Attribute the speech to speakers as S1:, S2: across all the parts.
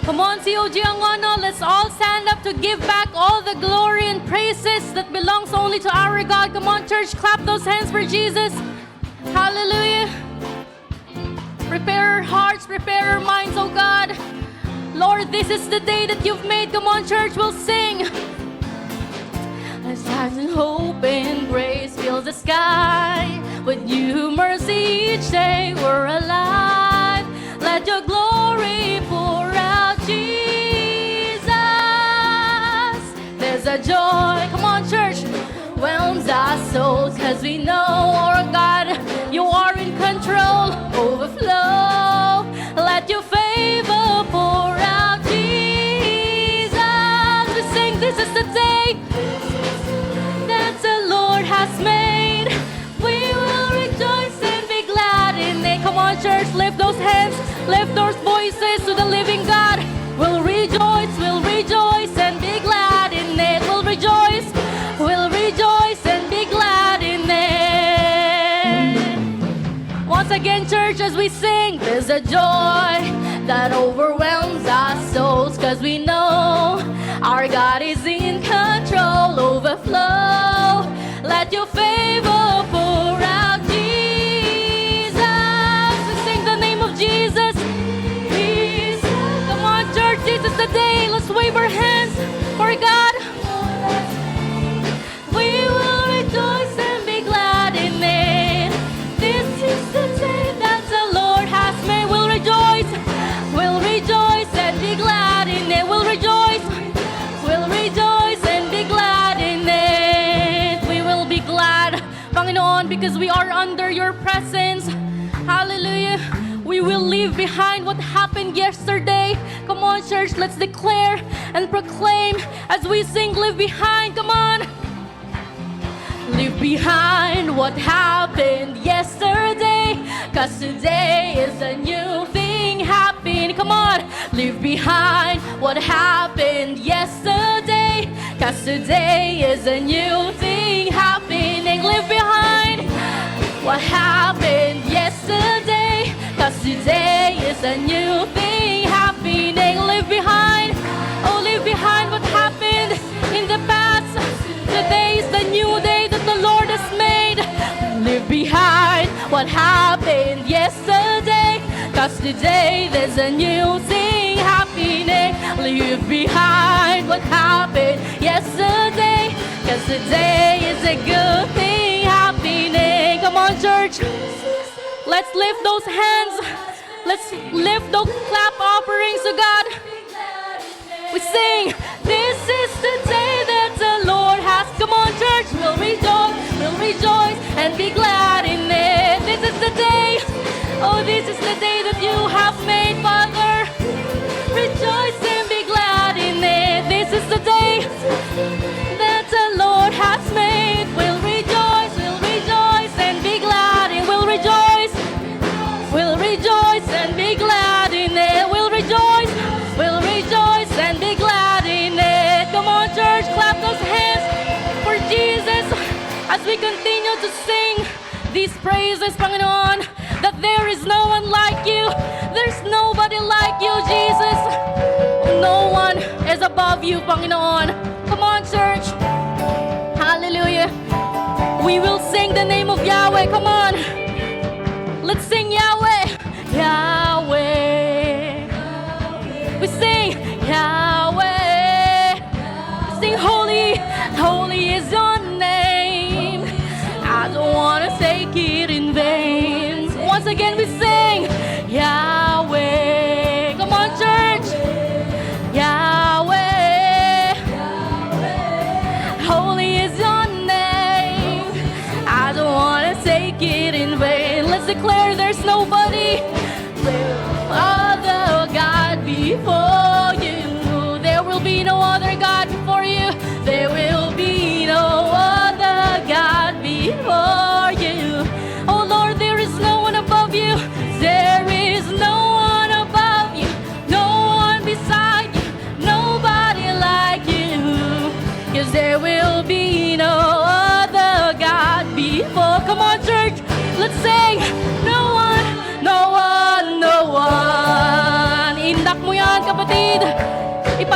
S1: Come on, COG Angono, let's all stand up to give back all the glory and praises that belongs only to our God. Come on, church, clap those hands for Jesus. Hallelujah. Prepare our hearts, prepare our minds, oh God. Lord, this is the day that you've made. Come on, church, we'll sing. As and hope and grace fills the sky, with new mercy each day we're alive. Let your glory pour out, Jesus. There's a joy, come on church, whelms our souls, cause we know, our God, you are in control. Overflow, let your favor pour out, Jesus. We sing, this is the day that the Lord has made. We will rejoice and be glad in it. Come on church, lift those hands, lift those voices to the living God. We'll rejoice and be glad in it. We'll rejoice and be glad in it. Once again church, as we sing, there's a joy that overwhelms our souls, cause we know our God is in control. Overflow, let your favor pour out, Jesus. We sing the name of Jesus. Jesus. Come on church, this is the day. Let's wave our hands for God. We will rejoice and be glad in it. This is the day that the Lord has made. We'll rejoice and be glad in it. We'll rejoice and be glad in it. We will be glad, Panginoon, because we are under your presence. Hallelujah. We will leave behind what happened yesterday. Come on, church, let's declare and proclaim as we sing, leave behind. Come on. Leave behind what happened yesterday, cause today is a new thing happening. Come on. Leave behind what happened yesterday, cause today is a new thing happening. Leave behind what happened yesterday, cause today is a new thing happening. Leave behind, oh leave behind what happened in the past. Today is the new day that the Lord has made. Leave behind what happened yesterday, cause today there's a new thing happening. Leave behind what happened yesterday, cause today is a good thing happening. Come on church, let's lift those hands. Let's lift those clap offerings to God. We sing, this is the day that the Lord has. Come on church, we'll rejoice and be glad in it. This is the day, oh this is the day that you have made, Father. Rejoice and be glad in it. This is the day that the Lord has made. We'll rejoice and be glad in it. We'll rejoice and be glad in it. We'll rejoice and be glad in it. Come on church, clap those hands for Jesus as we continue to sing these praises, Panginoon, that there is no one like you. There's nobody like you, Jesus. No one is above you, Panginoon. Come on church. Hallelujah. We will sing the name of Yahweh. Come on. Let's sing Yahweh. Yahweh. We sing Yahweh. We sing holy. Holy is your name. I don't want to take it in vain. Once again we sing Yahweh. Come on church. Yahweh. Holy is your name. I don't want to take it in vain. Let's declare there's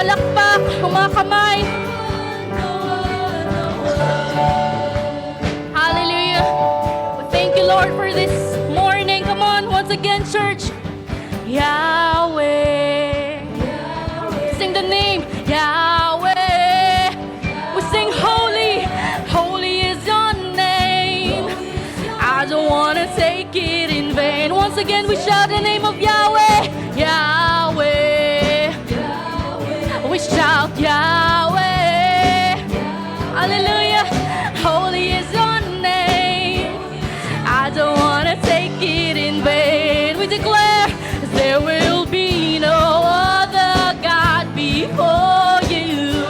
S1: palakpak, ang mga kamay. Hallelujah. We thank you, Lord, for this morning. Come on, once again, church. Yahweh. Sing the name, Yahweh. We sing holy, holy is your name. I don't want to take it in vain. Once again, we shout the name of Yahweh, Yahweh. We shout Yahweh. Hallelujah. Holy is your name. I don't want to take it in vain. We declare there will be no other God before you.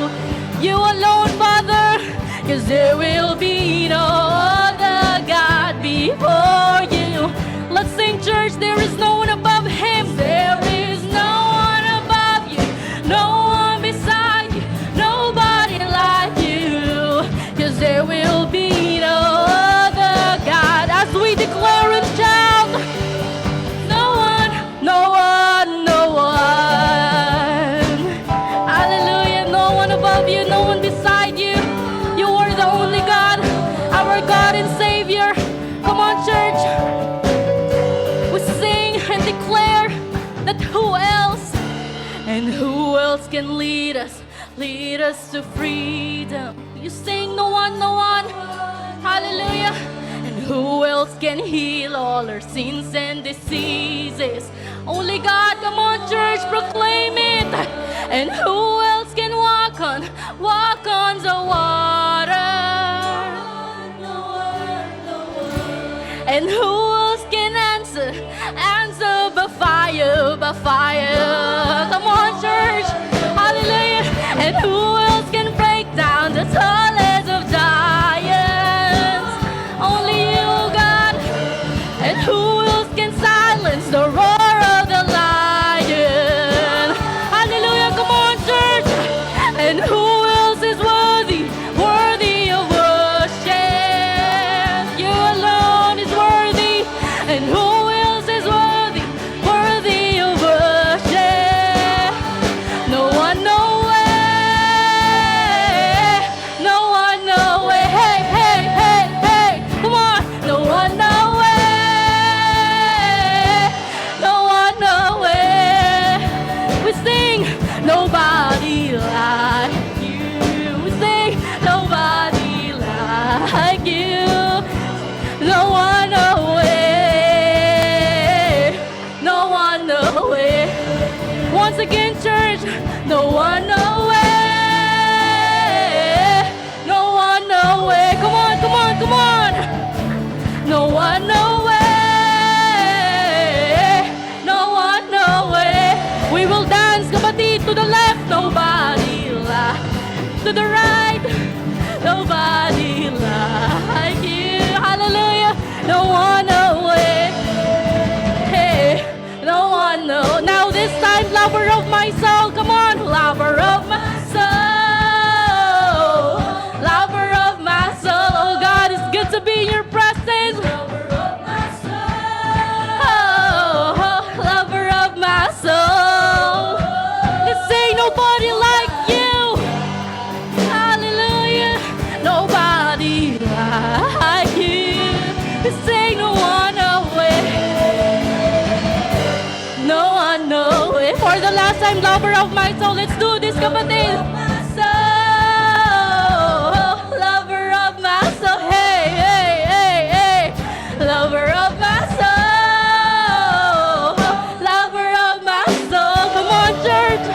S1: You alone, Father, 'cause there will be no other God before you. Let's sing, church. There is no one above him. There is no one above you. No one beside you. Nobody like you. 'Cause there will be no other God. As we declare and shout, no one, no one, no one. Hallelujah. No one above you, no one beside you. You are the only God, our God and Savior. Come on, church. We sing and declare that who else can lead us to freedom. You sing, no one, no one. Hallelujah. And who else can heal all our sins and diseases? Only God. Come on, church, proclaim it. And who else can walk on the water? And who else can answer by fire, by fire? Come on, church, hallelujah. And who else can break down the tallest of giants? Only you, God. And who else can silence the roar of the lion? Hallelujah, come on, church. And who else is worthy of worship? You alone is worthy. And who else is worthy of worship? No one, no way. No one, no way. Hey, hey, hey, hey. Come on. No one, no way. No one, no way. We sing, nobody like you. We sing, nobody like you. No one, no way. No one, no way. Once again, church, no one, no way. No one, no way. Come on, come on, come on. No one, no way. No one, no way. We will dance, kapatid, to the left, nobody like. To the right, nobody like you. Hallelujah. No one, no way. Hey, no one, no. Now this time, lover of my soul. Come on, lover of my soul. Lover of my soul. Oh God, it's good to be in your presence. Lover of my soul. Oh, lover of my soul. Let's say nobody like you. Hallelujah. Nobody like you. Let's say no one away. No one, no way. For the last time, lover of my soul. Let's do this, kapatid. Lover of my soul. Hey, hey, hey, hey. Lover of my soul. Lover of my soul. Come on, church.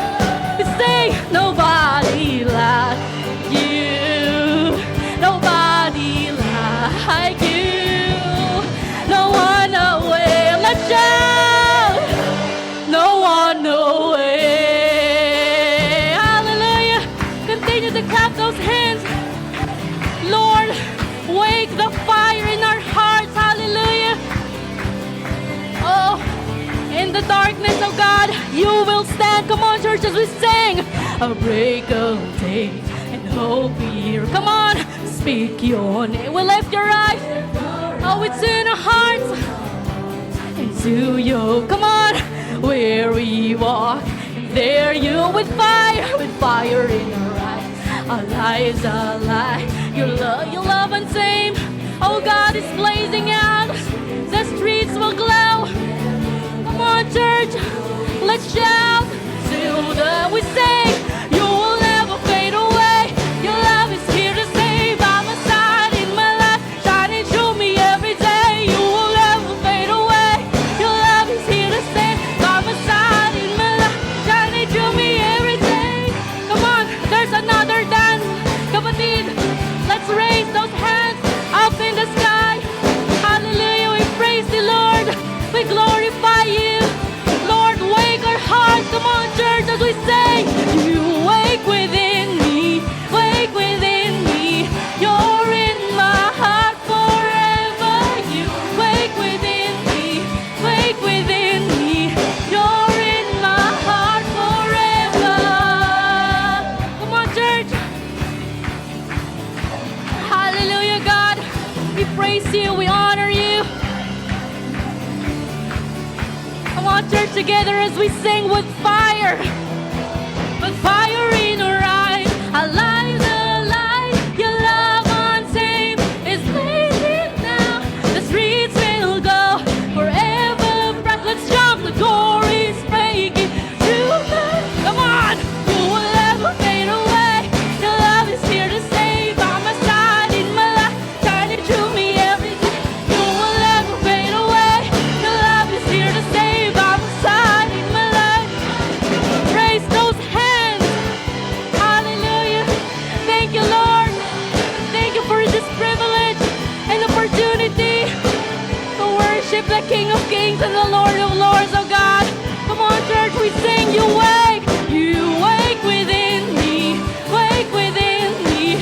S1: Say nobody like you. Nobody like you. No one away. Let's shout. No one away. Hallelujah. Continue to clap those hands. Lord, wake the fire in our hearts. Hallelujah. Oh, in the darkness, oh God, you will stand. Come on, church, as we sing. A break of day and hope here. Come on, speak your name. We lift your eyes. Oh, it's in our hearts. Into you. Come on, where we walk. dare you with fire in our eyes. Our lives are light. Your love untamed. Oh God is blazing out. The streets will glow. Come on, church, let's shout till we sing. You will never fade away. Your love is here to stay by my side in my life, shining through me every day. You will never fade away. Your love is here to stay by my side in my life, shining through me every day. Come on, there's another dance. Kapatid, let's raise those hands up in the sky. Hallelujah, we praise the Lord. We glorify you. Lord, wake our hearts. Come on, church, as we sing. You wake within me. Wake within me. You're in my heart forever. You wake within me. Wake within me. You're in my heart forever. Come on, church. Hallelujah, God. We praise you. We honor you. Come on, church, together as we sing with fire. With fire in our eyes. Our lives are alive. Your love untamed is blazing now. The streets will go forever bright. Let's jump. The door is breaking through the... Come on. You will never fade away. Your love is here to stay by my side in my life, shining through me every day. You will never fade away. Your love is here to stay by my side in my life. Raise those hands. Hallelujah. Thank you, Lord. Thank you for this privilege and opportunity to worship the King of Kings and the Lord of Lords, oh God. Come on, church, we sing. You wake. You wake within me. Wake within me.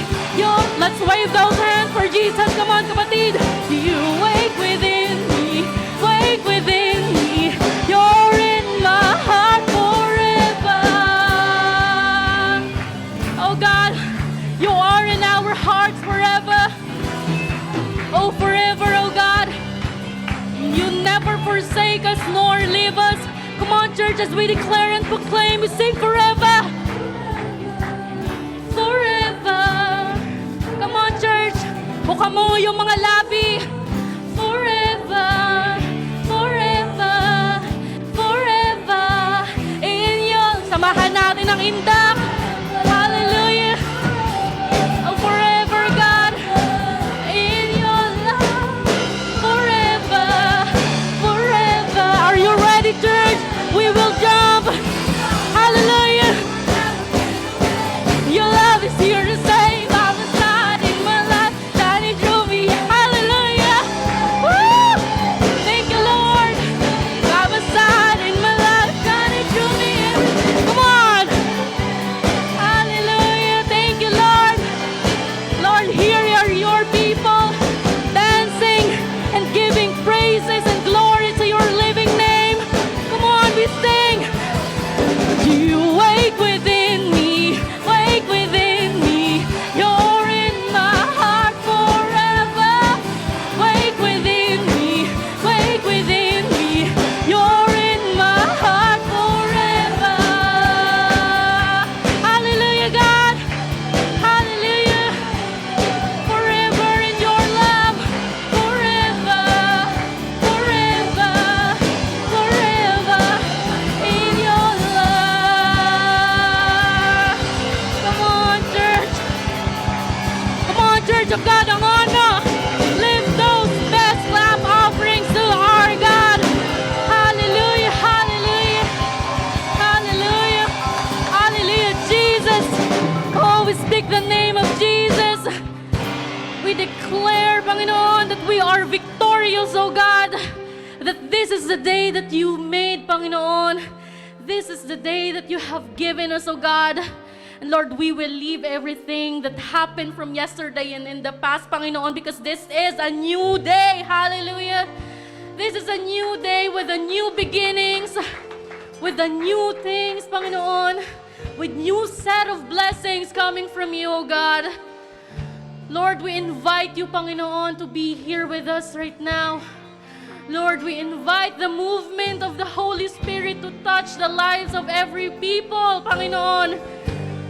S1: Let's wave those hands for Jesus. Come on, kapatid. You wake within me. Wake within me. You're in my heart forever. Oh God, you are in our hearts forever. Oh, forever, oh God. You never forsake us nor leave us. Come on, church, as we declare and proclaim, we sing forever. Forever. Come on, church. Buka mo yung mga labi. Forever. Forever. Forever. In yun, samahan natin ang indak. Hallelujah. Oh, forever, God. In your love. Forever. Forever. Are you ready, church? We will jump. Hallelujah. Your love is here to stay by my side in my life, shining through me. Hallelujah. Woo! Thank you, Lord. By my side in my life, shining through me. Come on. Hallelujah. Thank you, Lord. Lord, here are your people dancing and giving praises and glory to your living name. Come on, we sing. You wake within me. Wake within me. You're in my heart forever. Wake within me. Wake within me. You're in my heart forever. Hallelujah, God. Hallelujah. Forever in your love. Forever. Forever. Forever in your love. Come on, church. Come on, church of God, ang honor. Lift those best clap offerings to our God. Hallelujah, hallelujah, hallelujah, hallelujah, Jesus. Oh, we speak the name of Jesus. We declare, Panginoon, that we are victorious, oh God. That this is the day that you made, Panginoon. This is the day that you have given us, oh God. And Lord, we will leave everything that happened from yesterday and in the past, Panginoon, because this is a new day. Hallelujah. This is a new day with a new beginnings, with the new things, Panginoon, with new set of blessings coming from you, oh God. Lord, we invite you, Panginoon, to be here with us right now. Lord, we invite the movement of the Holy Spirit to touch the lives of every people, Panginoon,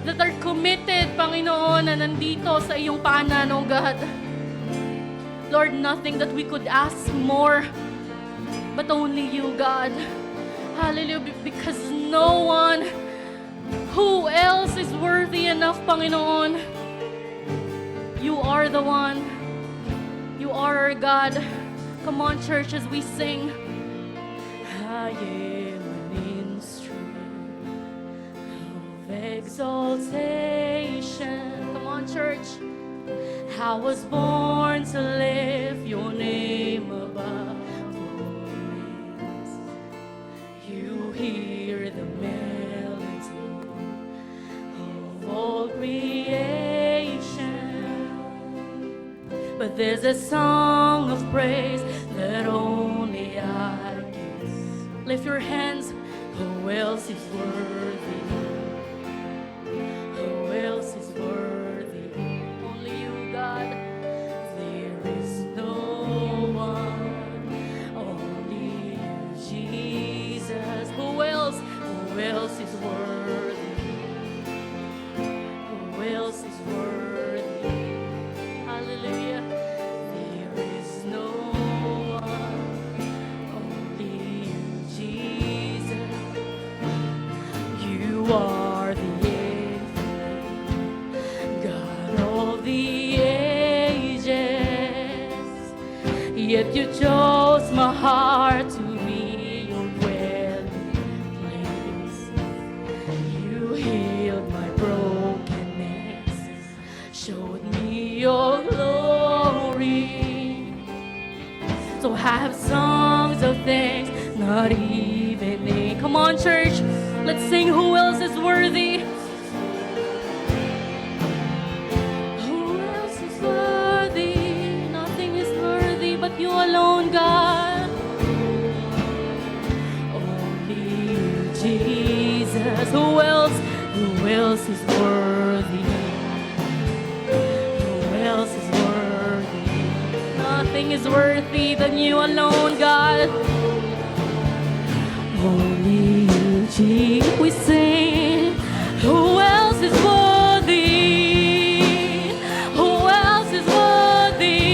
S1: that are committed, Panginoon, na nandito sa iyong paanan, O God. Lord, nothing that we could ask more, but only you, God. Hallelujah, because no one who else is worthy enough, Panginoon. You are the one. You are our God. Come on, church, as we sing. I am an instrument of exaltation. Come on, church. I was born to lift your name above all names. You hear the melody of all creation. But there's a song of praise that only I can. Lift your hands. Who else is worthy? Who else is worthy? Only you, God. There is no one. Only you, Jesus. Who else? Who else is worthy? Who else is worthy? Hallelujah. There is no one. Only you, Jesus. You are the infinite God of the ages. Yet you chose my heart to be your dwelling place. You healed my brokenness, showed me your glory. So I have songs of thanks, not even a. Come on, church, let's sing. Who else is worthy? Who else is worthy? Nothing is worthy but you alone, God. Only you, Jesus. Who else? Who else is worthy? Who else is worthy? Nothing is worthy than you alone, God. Only you, Jesus. We sing. Who else is worthy? Who else is worthy?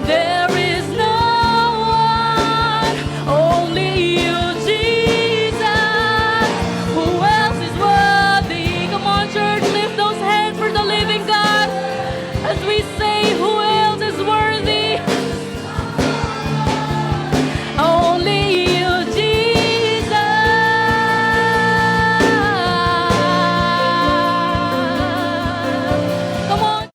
S1: There is no one. Only you, Jesus. Who else is worthy? Come on, church, lift those hands for the living God as we say, who else is worthy? Only you, Jesus. Come on.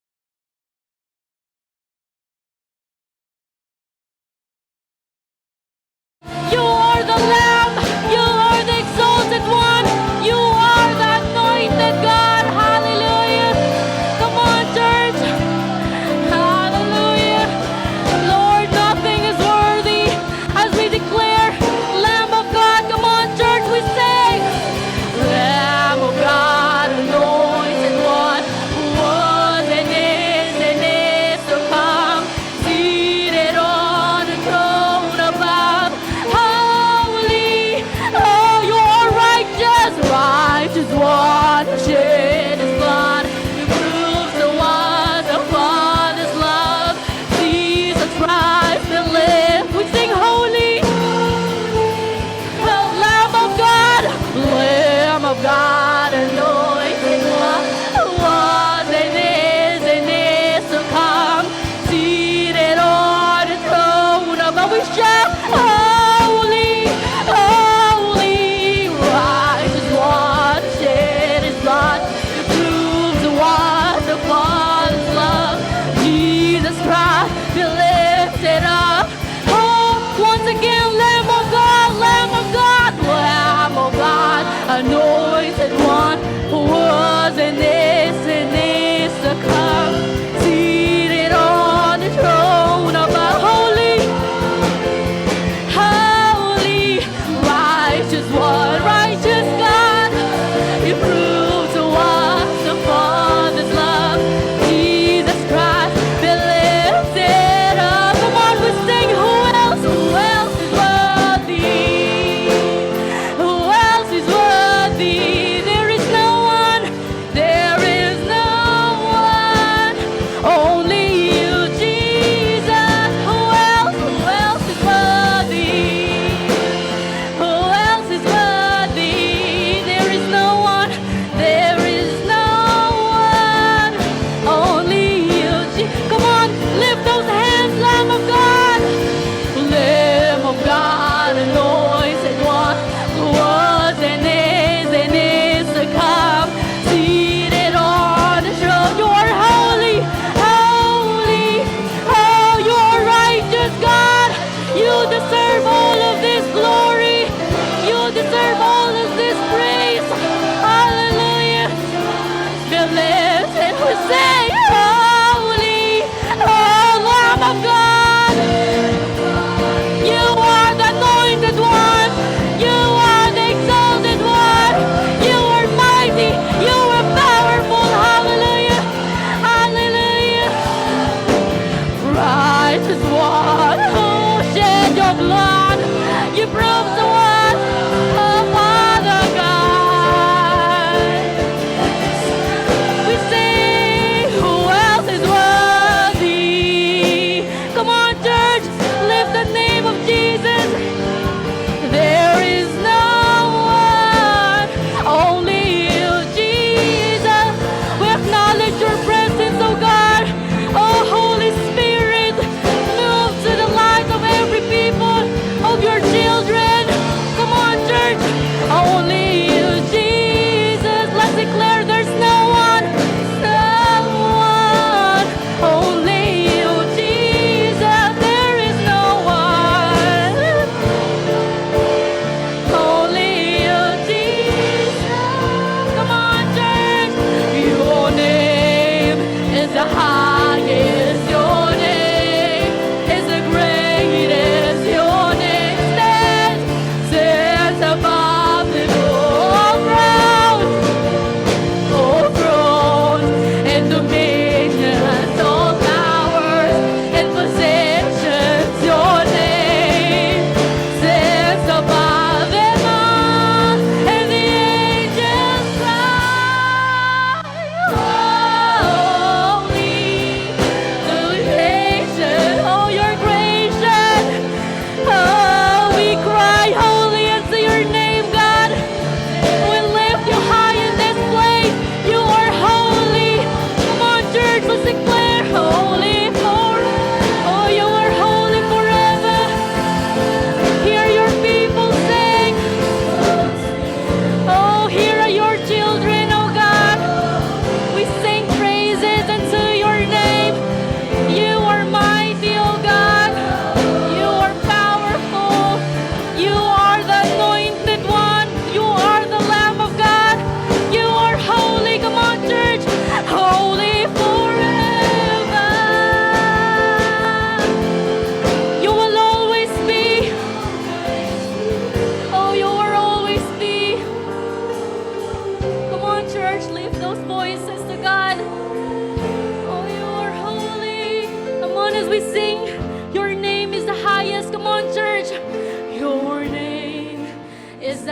S1: You are the Lamb. You are the exalted one. You are the anointed God. Hallelujah. Come on, church. Hallelujah. Lord, nothing is worthy as we declare, Lamb of God. Come on, church, we say, Lamb of God, anointed one, who was and is to come, seated on the throne above. Hallelujah.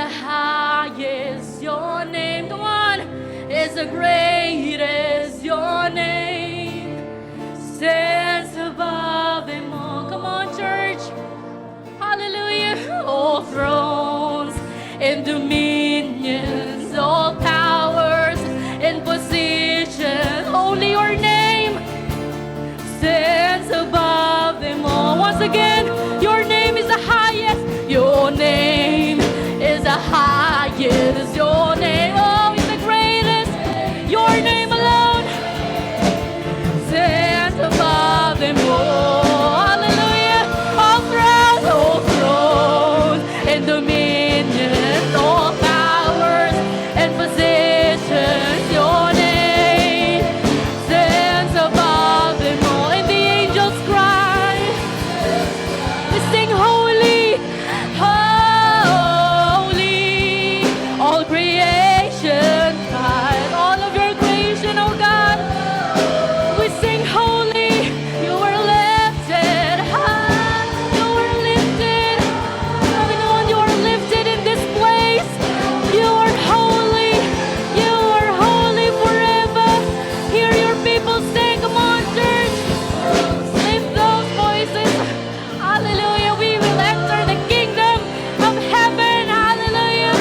S1: the highest. Your name, come on, is the greatest. Your name stands above them all. Come on, church. Hallelujah. All thrones and dominions, all powers and positions. Only your name stands above them all. Once again, your name is the highest. Your name is the highest. Your name, oh, is the greatest. Your name alone stands above them all. Hallelujah. All thrones and dominions, all powers and positions. Your name stands above them all. And the angels cry, we sing holy, holy. All creation cries, all of your creation, oh God. We sing holy, you are lifted high, you are lifted. Coming on, you are lifted in this place. You are holy forever. Hear your people sing, come on, church. Lift those voices. Hallelujah. We will enter the kingdom of heaven. Hallelujah.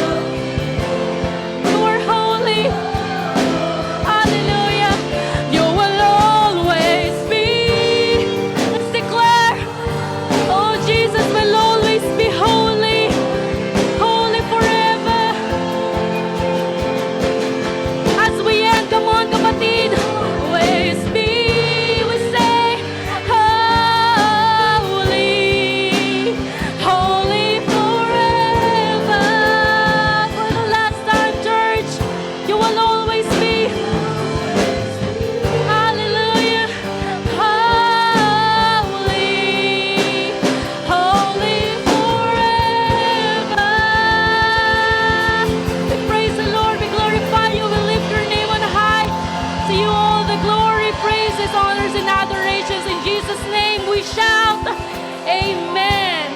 S1: You are holy. Hallelujah. You will always be. Let's declare, oh, Jesus will always be holy, holy forever. As we end, come on, kapatid, always be. We say, holy, holy forever. For the last time, church, you will always be. Hallelujah. Holy, holy forever. We praise the Lord, we glorify you, we lift your name on high. To you all the glory, praises, honors, and adorations. In Jesus' name we shout, Amen.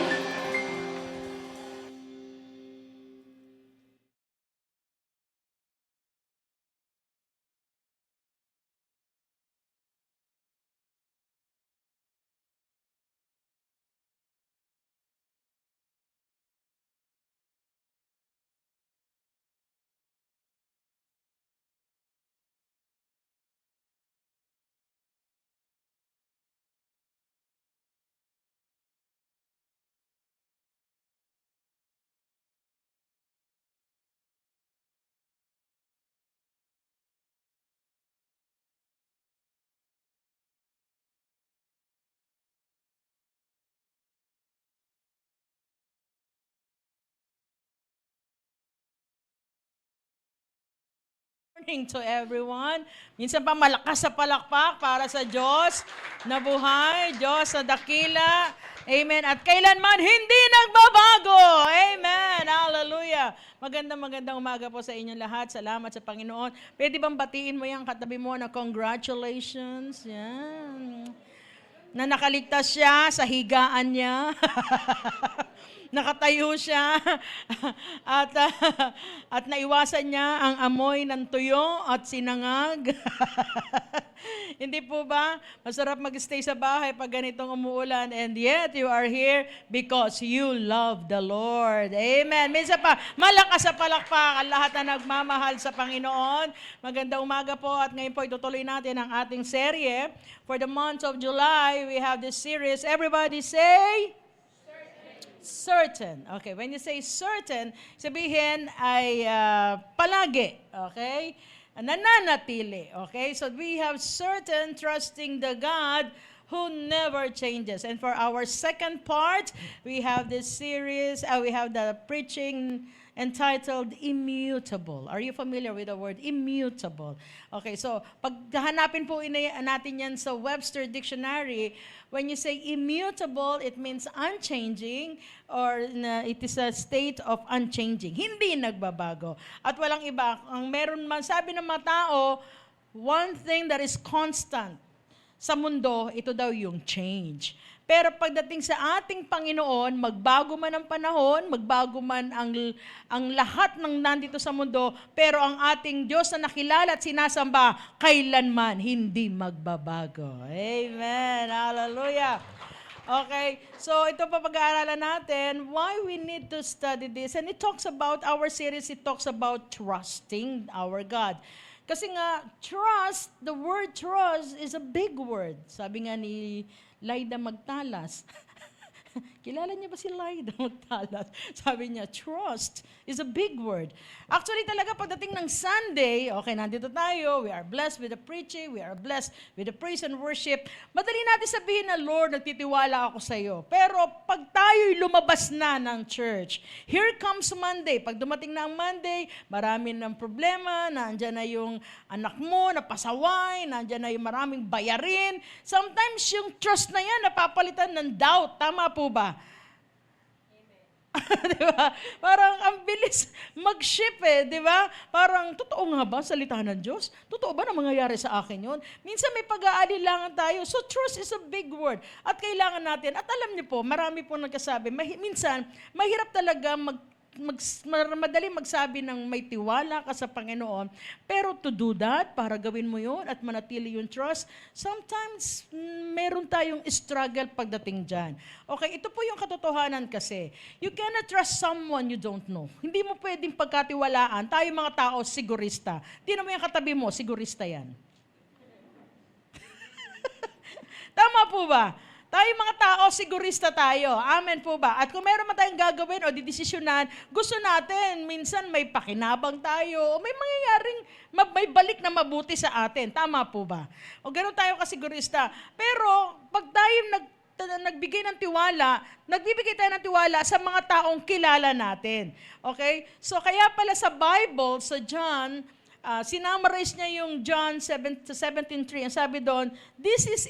S2: Morning to everyone. Minsan pa malakas sa palakpak para sa Diyos na buhay, Diyos na dakila. Amen. At kailanman hindi nagbabago. Amen. Hallelujah. Magandang umaga po sa inyong lahat. Salamat sa Panginoon. Pwede bang batiin mo yung katabi mo na congratulations? Yan. Na nakaligtas siya sa higaan niya. Nakatayo siya at at naiwasan niya ang amoy ng tuyo at sinangag. Hindi po ba? Masarap mag-stay sa bahay pag ganitong umuulan, and yet you are here because you love the Lord. Amen. Minsan pa, malakas sa palakpakan lahat na nagmamahal sa Panginoon. Magandang umaga po, at ngayon po itutuloy natin ang ating serye. For the month of July, we have this series. Everybody say, certain. Okay, when you say certain, sabihin ay palagi. Okay? Nananatili. Okay? So we have certain, trusting the God who never changes. And for our second part, we have this series, we have the preaching entitled Immutable. Are you familiar with the word immutable? Okay, so pag hanapin po natin yan sa Webster Dictionary, when you say immutable, it means unchanging, or it is a state of unchanging. Hindi nagbabago. At walang iba. Ang meron man, sabi ng mga tao, one thing that is constant sa mundo, ito daw yung change. Pero pagdating sa ating Panginoon, magbago man ang panahon, magbago man ang lahat ng nandito sa mundo, pero ang ating Diyos na nakilala at sinasamba, kailanman hindi magbabago. Amen. Hallelujah. Okay, so ito pa pag-aaralan natin, why we need to study this. And it talks about, our series, it talks about trusting our God. Kasi nga, trust, the word trust is a big word. Sabi nga ni Laida Magtalas, kilala niya ba si Laida Magtalas? Sabi niya, trust is a big word. Actually talaga pagdating ng Sunday, okay, nandito tayo, we are blessed with the preaching, we are blessed with the praise and worship. Madali natin sabihin na, Lord, nagtitiwala ako sa iyo. Pero pag tayo'y lumabas na ng church, here comes Monday. Pag dumating na ang Monday, marami ng problema, nandyan na yung anak mo, napasaway, nandyan na yung maraming bayarin. Sometimes yung trust na yan, napapalitan ng doubt. Tama po ba? Di ba? Parang ang bilis mag-ship di ba? Parang, totoo nga ba salita ng Diyos? Totoo ba na mangyayari sa akin yun? Minsan may pag-aalilangan tayo. So trust is a big word. At kailangan natin, at alam niyo po, marami po nagkasabi, minsan, mahirap talaga madaling magsabi ng may tiwala ka sa Panginoon, pero to do that, para gawin mo yun at manatili yung trust, sometimes meron tayong struggle pagdating dyan. Okay, ito po yung katotohanan kasi. You cannot trust someone you don't know. Hindi mo pwedeng pagkatiwalaan. Tayo mga tao, sigurista. Tingnan mo yung katabi mo, sigurista yan. Tama po ba? Tayo mga tao, sigurista tayo. Amen po ba? At kung meron man tayong gagawin o didesisyonan, gusto natin, minsan may pakinabang tayo, o may mangyayaring, may balik na mabuti sa atin. Tama po ba? O gano'n tayo kasigurista. Pero, pag tayo nagbigay ng tiwala, nagbibigay tayo ng tiwala sa mga taong kilala natin. Okay? So, kaya pala sa Bible, sa John, sinamarize niya yung John 17:3. Ang sabi doon, this is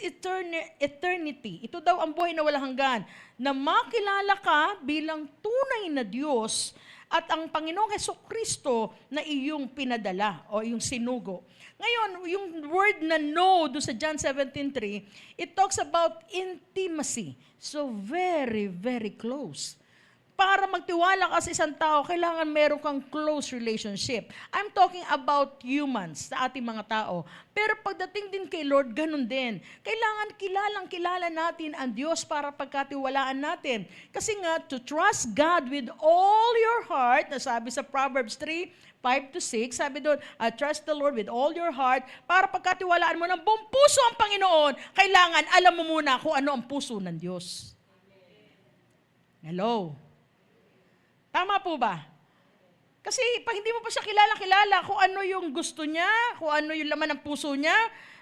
S2: eternity. Ito daw ang buhay na walang hanggan. Na makilala ka bilang tunay na Diyos at ang Panginoong Hesukristo na iyong pinadala o yung sinugo. Ngayon, yung word na know doon sa John 17:3, it talks about intimacy. So very, very close. Para magtiwala ka sa isang tao, kailangan meron kang close relationship. I'm talking about humans, sa ating mga tao. Pero pagdating din kay Lord, ganun din. Kailangan kilala natin ang Diyos para pagkatiwalaan natin. Kasi nga, to trust God with all your heart, na sabi sa Proverbs 3:5-6, sabi doon, trust the Lord with all your heart, para pagkatiwalaan mo ng buong puso ang Panginoon, kailangan alam mo muna kung ano ang puso ng Diyos. Hello? Tama po ba? Kasi pag hindi mo pa siya kilala kung ano yung gusto niya, kung ano yung laman ng puso niya,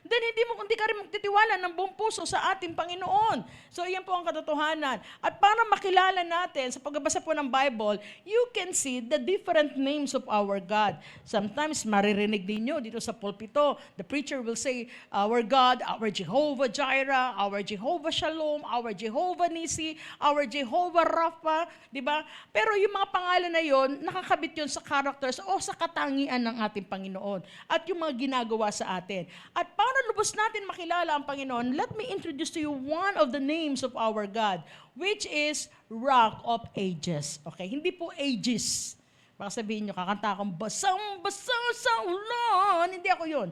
S2: then hindi ka rin magtitiwala ng buong puso sa ating Panginoon. So, iyan po ang katotohanan. At para makilala natin, sa pagbabasa po ng Bible, you can see the different names of our God. Sometimes, maririnig din nyo dito sa pulpito. The preacher will say, our God, our Jehovah Jireh, our Jehovah Shalom, our Jehovah Nisi, our Jehovah Rapha, di ba? Pero yung mga pangalan na yon, nakakabit yun sa characters o sa katangian ng ating Panginoon at yung mga ginagawa sa atin. At para lubos natin makilala ang Panginoon, let me introduce to you one of the names of our God, which is Rock of Ages. Okay, hindi po ages. Baka sabihin nyo, kakanta akong basang-basa sa ulan. Hindi ako yun.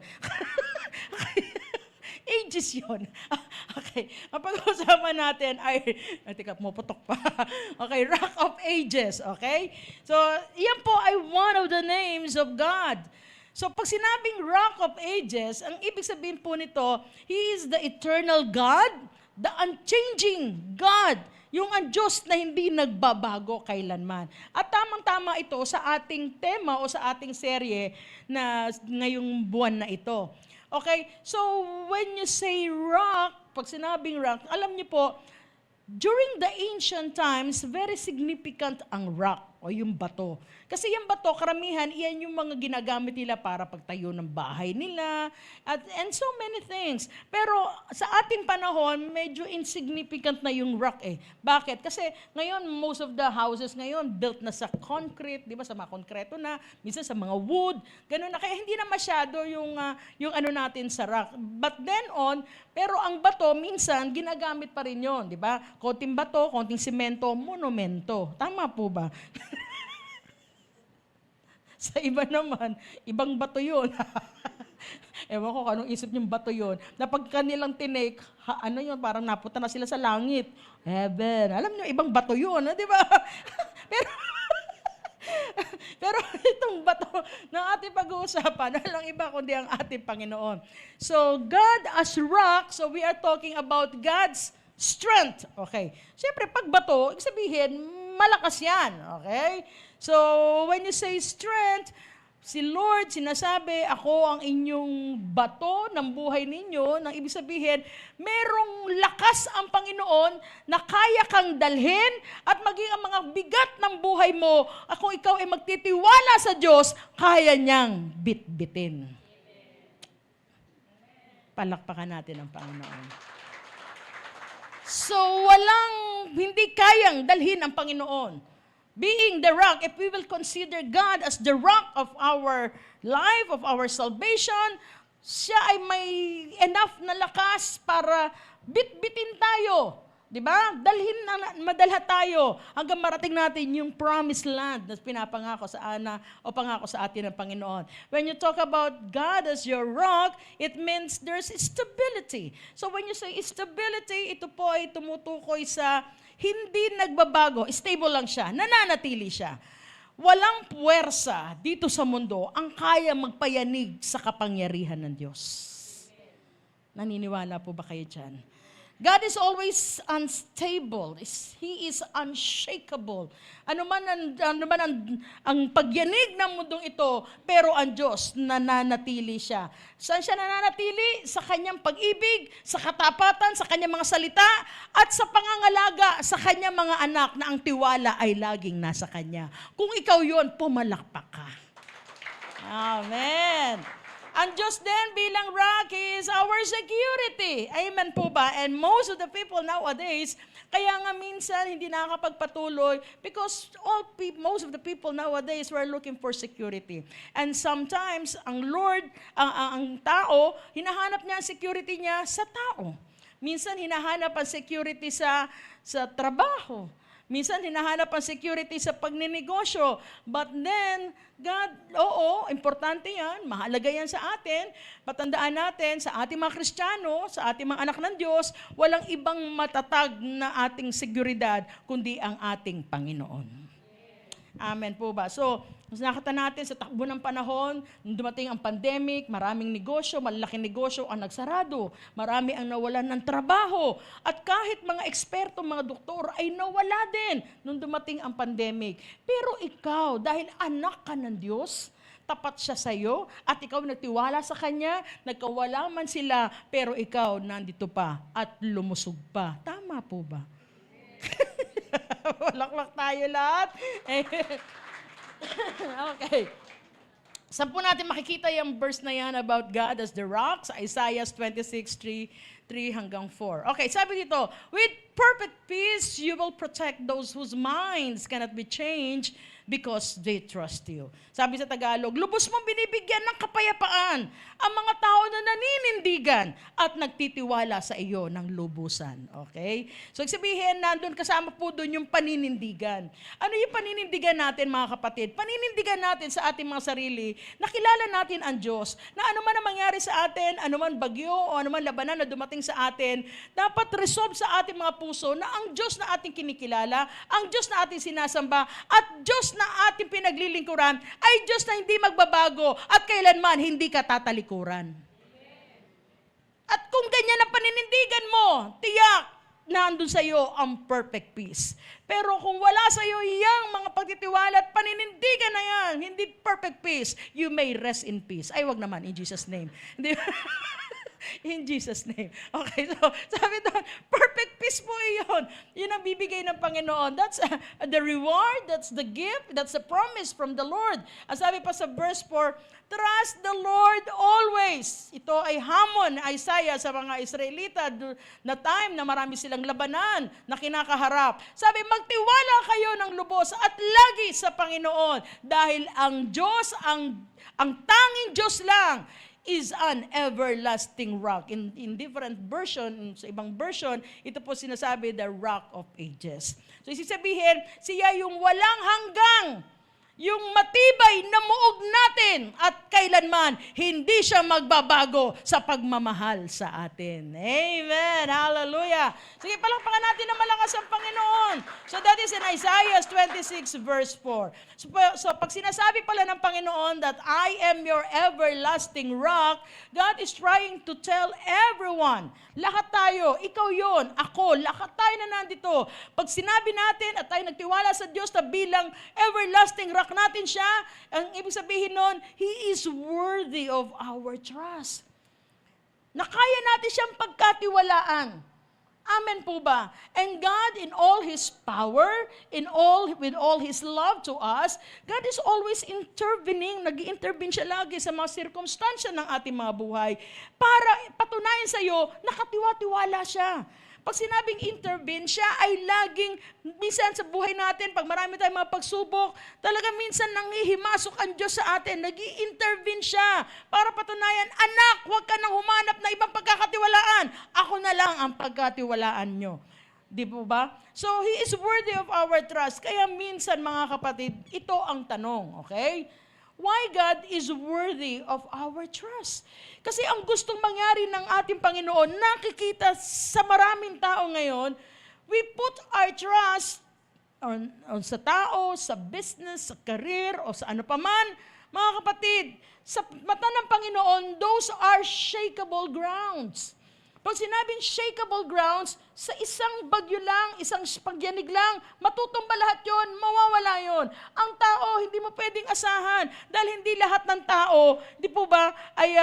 S2: Ages yun. Okay, ang pag-usapan natin ay, teka, puputok pa. Okay, Rock of Ages. Okay? So, yan po ay one of the names of God. So pag sinabing Rock of Ages, ang ibig sabihin po nito, He is the eternal God, the unchanging God, yung ang Diyos na hindi nagbabago kailanman. At tamang-tama ito sa ating tema o sa ating serye na ngayong buwan na ito. Okay, so when you say rock, pag sinabing rock, alam niyo po, during the ancient times, very significant ang rock. o yung bato. Kasi yung bato, karamihan, iyan yung mga ginagamit nila para pagtayo ng bahay nila, and so many things. Pero sa ating panahon, medyo insignificant na yung rock eh. Bakit? Kasi ngayon, most of the houses ngayon, built na sa concrete, di ba? Sa mga konkreto na, minsan sa mga wood, ganun na. Kaya hindi na masyado yung ano natin sa rock. But then on, pero ang bato, minsan, ginagamit pa rin yun, di ba? Konting bato, konting simento, monumento. Tama po ba? Sa iba naman, ibang bato yun. Ewan ko kung anong isip yung bato yun. Na pag kanilang tinake, ano yun, parang napunta na sila sa langit. Heaven. Alam nyo, ibang bato yun, di ba? pero, pero itong bato na ating pag-uusapan, walang iba kundi ang ating Panginoon. So, God as rock, so we are talking about God's strength. Okay. Siyempre, pag bato, ibig sabihin, malakas yan. Okay? So, when you say strength, si Lord sinasabi, ako ang inyong bato ng buhay ninyo, nang ibig sabihin, merong lakas ang Panginoon na kaya kang dalhin at maging ang mga bigat ng buhay mo, at kung ikaw ay magtitiwala sa Diyos, kaya niyang bitbitin. Palakpakan natin ang Panginoon. So, hindi kayang dalhin ang Panginoon. Being the rock, if we will consider God as the rock of our life, of our salvation, siya ay may enough na lakas para bitbitin tayo. Di ba? Madalha tayo hanggang marating natin yung promised land na pinapangako sa pangako sa atin ng Panginoon. When you talk about God as your rock, it means there's stability. So when you say stability, ito po ay tumutukoy sa hindi nagbabago, stable lang siya, nananatili siya. Walang puwersa dito sa mundo ang kaya magpayanig sa kapangyarihan ng Diyos. Naniniwala po ba kayo dyan? God is always unstable. He is unshakable. Ano man ang pagyanig ng mundong ito, pero ang Diyos, nananatili siya. Saan siya nananatili? Sa kanyang pag-ibig, sa katapatan, sa kanyang mga salita, at sa pangangalaga sa kanyang mga anak na ang tiwala ay laging nasa kanya. Kung ikaw yon, pumalakpak ka. Amen. Ang Diyos din bilang rock is our security. Amen po ba? And most of the people nowadays, kaya nga minsan hindi nakakapagpatuloy because most of the people nowadays were looking for security. And sometimes, ang Lord, ang tao, hinahanap niya ang security niya sa tao. Minsan hinahanap ang security sa trabaho. Minsan, hinahanap ang security sa pagninegosyo. But then, God, oo, importante yan. Mahalaga yan sa atin. Patandaan natin, sa ating mga Kristiyano, sa ating mga anak ng Diyos, walang ibang matatag na ating seguridad, kundi ang ating Panginoon. Amen po ba? So, nakita natin sa takbo ng panahon, nung dumating ang pandemic, maraming negosyo, malalaking negosyo ang nagsarado. Marami ang nawalan ng trabaho. At kahit mga eksperto, mga doktor ay nawala din nung dumating ang pandemic. Pero ikaw, dahil anak ka ng Diyos, tapat siya sa iyo, at ikaw nagtiwala sa Kanya, nagkawala man sila, pero ikaw nandito pa at lumusog pa. Tama po ba? Walaklak tayo lahat. Okay. Saan po natin makikita yung verse na yan about God as the rock? Sa Isaiah 26:3 hanggang 4. Okay, sabi dito, with perfect peace, you will protect those whose minds cannot be changed because they trust you. Sabi sa Tagalog, lubos mong binibigyan ng kapayapaan ang mga tao na naninindigan at nagtitiwala sa iyo ng lubusan. Okay? So, sabihin, nandun kasama po doon yung paninindigan. Ano yung paninindigan natin, mga kapatid? Paninindigan natin sa ating mga sarili, nakilala natin ang Diyos, na ano man ang mangyari sa atin, ano man bagyo o ano man labanan na dumating sa atin, dapat resolve sa ating mga puso na ang Diyos na ating kinikilala, ang Diyos na ating sinasamba, at Diyos na ating pinaglilingkuran ay Diyos na hindi magbabago at kailanman hindi ka tatalikuran. At kung ganyan ang paninindigan mo, tiyak, nandun sa iyo ang perfect peace. Pero kung wala sa iyo yang mga pagtitiwala at paninindigan na yan, hindi perfect peace, you may rest in peace. Ay, wag naman, in Jesus' name. In Jesus' name. Okay, so sabi doon, perfect peace po iyon. Yun ang bibigay ng Panginoon. That's the reward, that's the gift, that's the promise from the Lord. Ang sabi pa sa verse 4, trust the Lord always. Ito ay hamon, Isaiah sa mga Israelita na time na marami silang labanan na kinakaharap. Sabi, magtiwala kayo ng lubos at lagi sa Panginoon dahil ang Diyos, ang tanging Diyos lang is an everlasting rock. In different version, sa ibang version, ito po sinasabi, the rock of ages. So, isig sabihin, siya yung walang hanggang, yung matibay na muog natin at kailanman hindi siya magbabago sa pagmamahal sa atin. Amen! Hallelujah! Sige, palakpakan natin na malakas ang Panginoon. So that is in Isaiah 26 verse 4. So pag sinasabi pala ng Panginoon that I am your everlasting rock, God is trying to tell everyone, lahat tayo, ikaw yon, ako, lahat tayo na nandito. Pag sinabi natin at tayo nagtiwala sa Diyos na bilang everlasting rock natin siya, ang ibig sabihin nun, He is worthy of our trust. Na kaya natin siyang pagkatiwalaan. Amen po ba? And God in all His power, with all His love to us, God is always intervening, nag-i-intervene siya lagi sa mga sirkumstansya ng ating mga buhay para patunayan sa iyo, nakatiwa-tiwala siya. Pag sinabing intervene, siya ay laging, minsan sa buhay natin, pag marami tayong mga pagsubok, talaga minsan nangihimasok ang Diyos sa atin, nag-i-intervene siya para patunayan, anak, huwag ka nang humanap na ibang pagkakatiwalaan. Ako na lang ang pagkatiwalaan nyo. Di po ba? So, He is worthy of our trust. Kaya minsan, mga kapatid, ito ang tanong, okay? Why God is worthy of our trust? Kasi ang gustong mangyari ng ating Panginoon, nakikita sa maraming tao ngayon, we put our trust on sa tao, sa business, sa career, o sa ano paman. Mga kapatid, sa mata ng Panginoon, those are shakeable grounds. Pag sinabing shakeable grounds, sa isang bagyo lang, isang pagyanig lang, matutumba lahat yon, mawawala yon. Ang tao, hindi mo pwedeng asahan dahil hindi lahat ng tao, di po ba, ay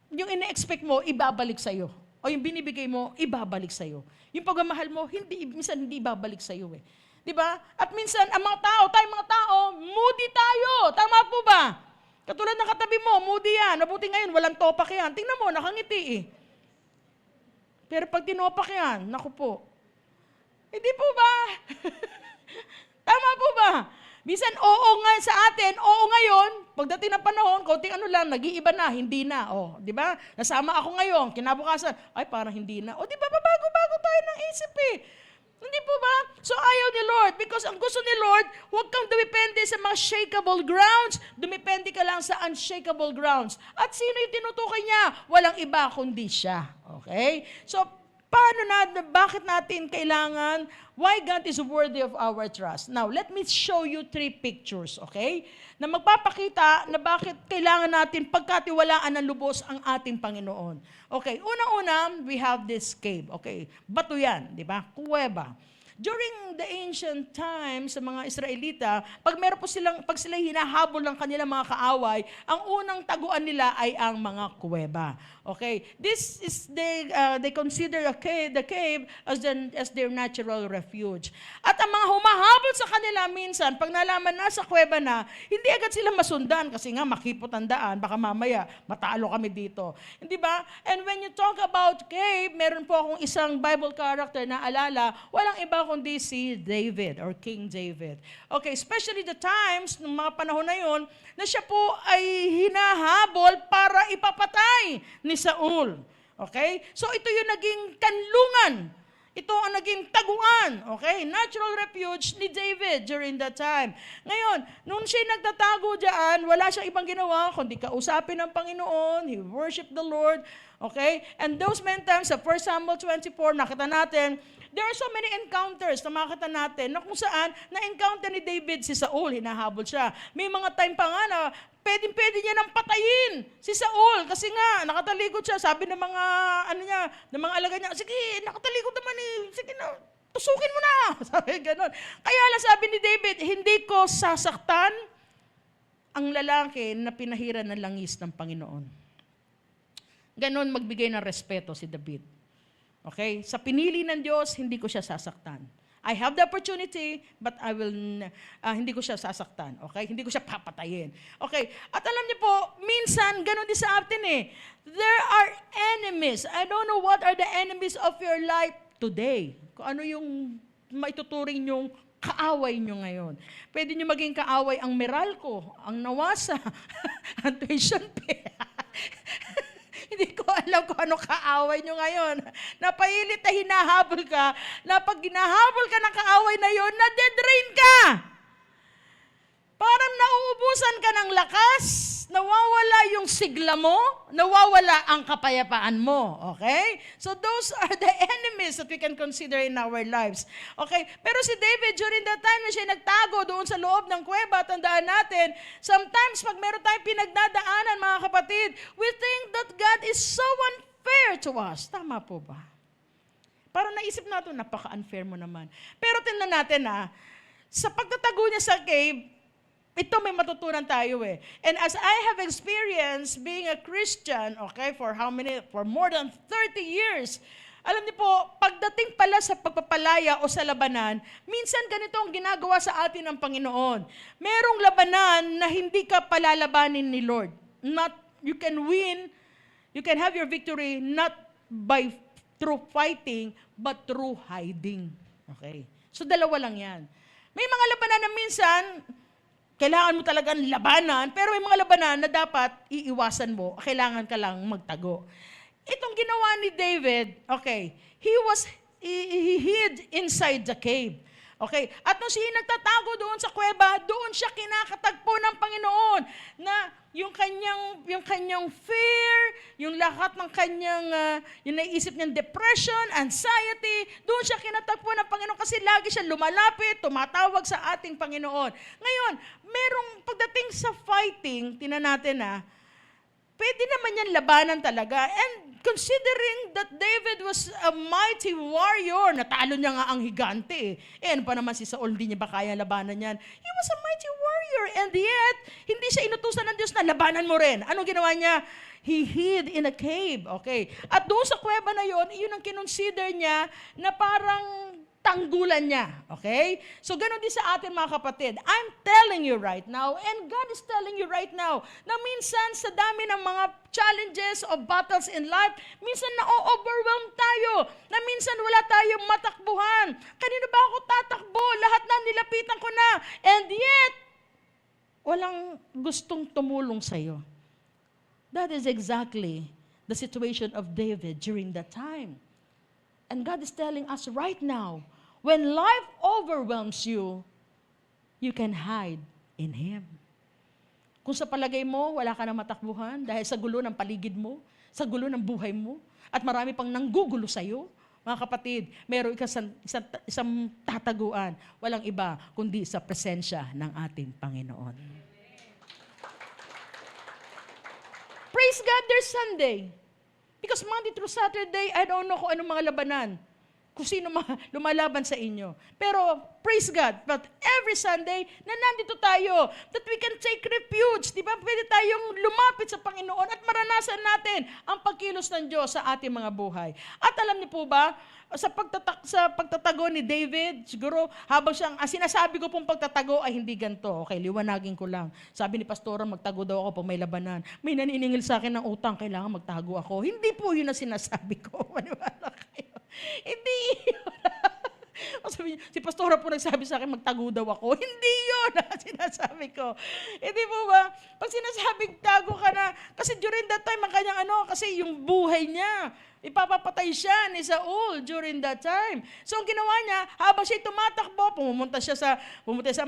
S2: yung ina-expect mo, ibabalik sa'yo. O yung binibigay mo, ibabalik sa'yo. Yung pagmamahal mo, minsan hindi ibabalik sa'yo eh. Di ba? At minsan, ang mga tao, tayong mga tao, moody tayo. Tama po ba? Katulad ng katabi mo, moody yan. Mabuti ngayon, walang topak yan. Tingnan mo, nakangiti eh. Pero pag tinopak yan, naku po, hindi po ba? Tama po ba? Bisan oo nga sa atin, oo ngayon, pagdating ng panahon, konting ano lang, nag-iiba na, hindi na. O, di ba? Nasama ako ngayon, kinabukasan, ay parang hindi na. O, di ba, bago-bago tayo ng isip eh. Hindi po ba? So ayaw ni Lord, because ang gusto ni Lord, huwag kang dumipende sa mga shakeable grounds, dumipende ka lang sa unshakable grounds. At sino yung tinutukoy niya? Walang iba kundi siya. Okay? So, bakit natin kailangan, why God is worthy of our trust? Now, let me show you 3 pictures, okay? Na magpapakita na bakit kailangan natin pagkatiwalaan ng lubos ang ating Panginoon. Okay, unang-una, we have this cave. Okay, bato yan, di ba? Kuweba. During the ancient times sa mga Israelita, pag sila hinahabol ng kanilang mga kaaway, ang unang taguan nila ay ang mga kuweba. Okay? This is they consider the cave as their natural refuge. At ang mga humahabol sa kanila minsan, pag nalaman na sa kuweba na, hindi agad sila masundan kasi nga makipot ang daan, baka mamaya matalo kami dito. Hindi ba? And when you talk about cave, meron po akong isang Bible character na alala, walang iba kundi si David or King David. Okay, especially the times, ng mga panahon na yon, na siya po ay hinahabol para ipapatay ni Saul. Okay? So ito yung naging kanlungan. Ito ang naging taguan. Okay? Natural refuge ni David during that time. Ngayon, nung siya nagtatago dyan, wala siyang ibang ginawa kundi kausapin ng Panginoon. He worshiped the Lord. Okay? And those many times, sa 1 Samuel 24, nakita natin, there are so many encounters na makita natin na kung saan na-encounter ni David si Saul, hinahabol siya. May mga time pa nga na pwede niya nang patayin si Saul kasi nga nakatalikod siya. Sabi ng mga ng mga alagad niya, sige, nakatalikod naman eh. Sige na, tusukin mo na. Sabi gano'n. Kaya lang sabi ni David, hindi ko sasaktan ang lalaki na pinahiran ng langis ng Panginoon. Ganon magbigay ng respeto si David. Okay? Sa pinili ng Diyos, hindi ko siya sasaktan. I have the opportunity, but hindi ko siya sasaktan. Okay? Hindi ko siya papatayin. Okay? At alam niyo po, minsan, ganon din sa atin eh. There are enemies. I don't know what are the enemies of your life today. Kung ano yung maituturing yung kaaway nyo ngayon. Pwede nyo maging kaaway ang Meralco, ang Nawasa, ang tuition fee. Hindi ko alam kung ano kaaway nyo ngayon. Napahilit na hinahabol ka, na pag hinahabol ka ng kaaway na yon, na-dedrain ka. Parang nauubusan ka ng lakas, nawawala yung sigla mo, nawawala ang kapayapaan mo. Okay? So those are the enemies that we can consider in our lives. Okay? Pero si David, during that time na siya nagtago doon sa loob ng kuweba, tandaan natin, sometimes pag meron tayong pinagdadaanan, mga kapatid, we think that God is so unfair to us. Tama po ba? Parang naisip natin, napaka-unfair mo naman. Pero tingnan natin sa pagtatago niya sa cave, ito may matutunan tayo eh. And as I have experienced being a Christian, okay, for more than 30 years, alam niyo po, pagdating pala sa pagpapalaya o sa labanan, minsan ganito ang ginagawa sa atin ng Panginoon. Merong labanan na hindi ka palalabanin ni Lord. You can win, you can have your victory not through fighting, but through hiding. Okay? So dalawa lang yan. May mga labanan na minsan, kailangan mo talagang labanan, pero may mga labanan na dapat iiwasan mo, kailangan ka lang magtago. Itong ginawa ni David, okay, he hid inside the cave. Okay, at nung siya nagtatago doon sa kuweba, doon siya kinakatagpo ng Panginoon na yung kanyang fear, yung lahat ng kanyang, yung naisip niyang depression, anxiety, doon siya kinatagpo ng Panginoon kasi lagi siya lumalapit, tumatawag sa ating Panginoon. Ngayon, merong pagdating sa fighting, tingnan natin pwede naman yan labanan talaga. And considering that David was a mighty warrior, natalo niya nga ang higante ano pa naman si Saul, hindi niya ba kaya labanan yan? He was a mighty warrior, and yet, hindi siya inutusan ng Diyos na labanan mo rin. Anong ginawa niya? He hid in a cave. Okay. At doon sa kuweba na yon, yun ang kinonsider niya na parang tanggulan niya. Okay? So, ganun din sa atin mga kapatid. I'm telling you right now, and God is telling you right now, na minsan sa dami ng mga challenges or battles in life, minsan na-overwhelm tayo, na minsan wala tayong matakbuhan. Kanino ba ako tatakbo? Lahat na nilapitan ko na. And yet, walang gustong tumulong sa'yo. That is exactly the situation of David during that time. And God is telling us right now, when life overwhelms you, you can hide in Him. Kung sa palagay mo, wala ka na matakbuhan dahil sa gulo ng paligid mo, sa gulo ng buhay mo, at marami pang nanggugulo sa'yo, mga kapatid, meron isang tataguan, walang iba kundi sa presensya ng ating Panginoon. Praise God, there's Sunday. Because Monday through Saturday, I don't know kung anong mga labanan, kung sino lumalaban sa inyo. Pero, praise God, but every Sunday, na nandito tayo, that we can take refuge, di ba? Pwede tayong lumapit sa Panginoon at maranasan natin ang pagkilos ng Diyos sa ating mga buhay. At alam niyo po ba, sa pagtatago ni David, siguro habang siyang, sinasabi ko pong pagtatago ay hindi ganito. Okay, liwanagin ko lang. Sabi ni Pastora, magtago daw ako pag may labanan. May naniningil sa akin ng utang, kailangan magtago ako. Hindi po yun ang sinasabi ko. Maniwala kayo. Hindi yun. Si Pastora po nagsabi sa akin, magtago daw ako. Hindi yun ang sinasabi ko. Hindi po ba? Pag sinasabing tago ka na, kasi during that time, ang kanyang kasi yung buhay niya, ipapapatay siya ni Saul during that time. So, ang ginawa niya, habang siya tumatakbo, pumunta sa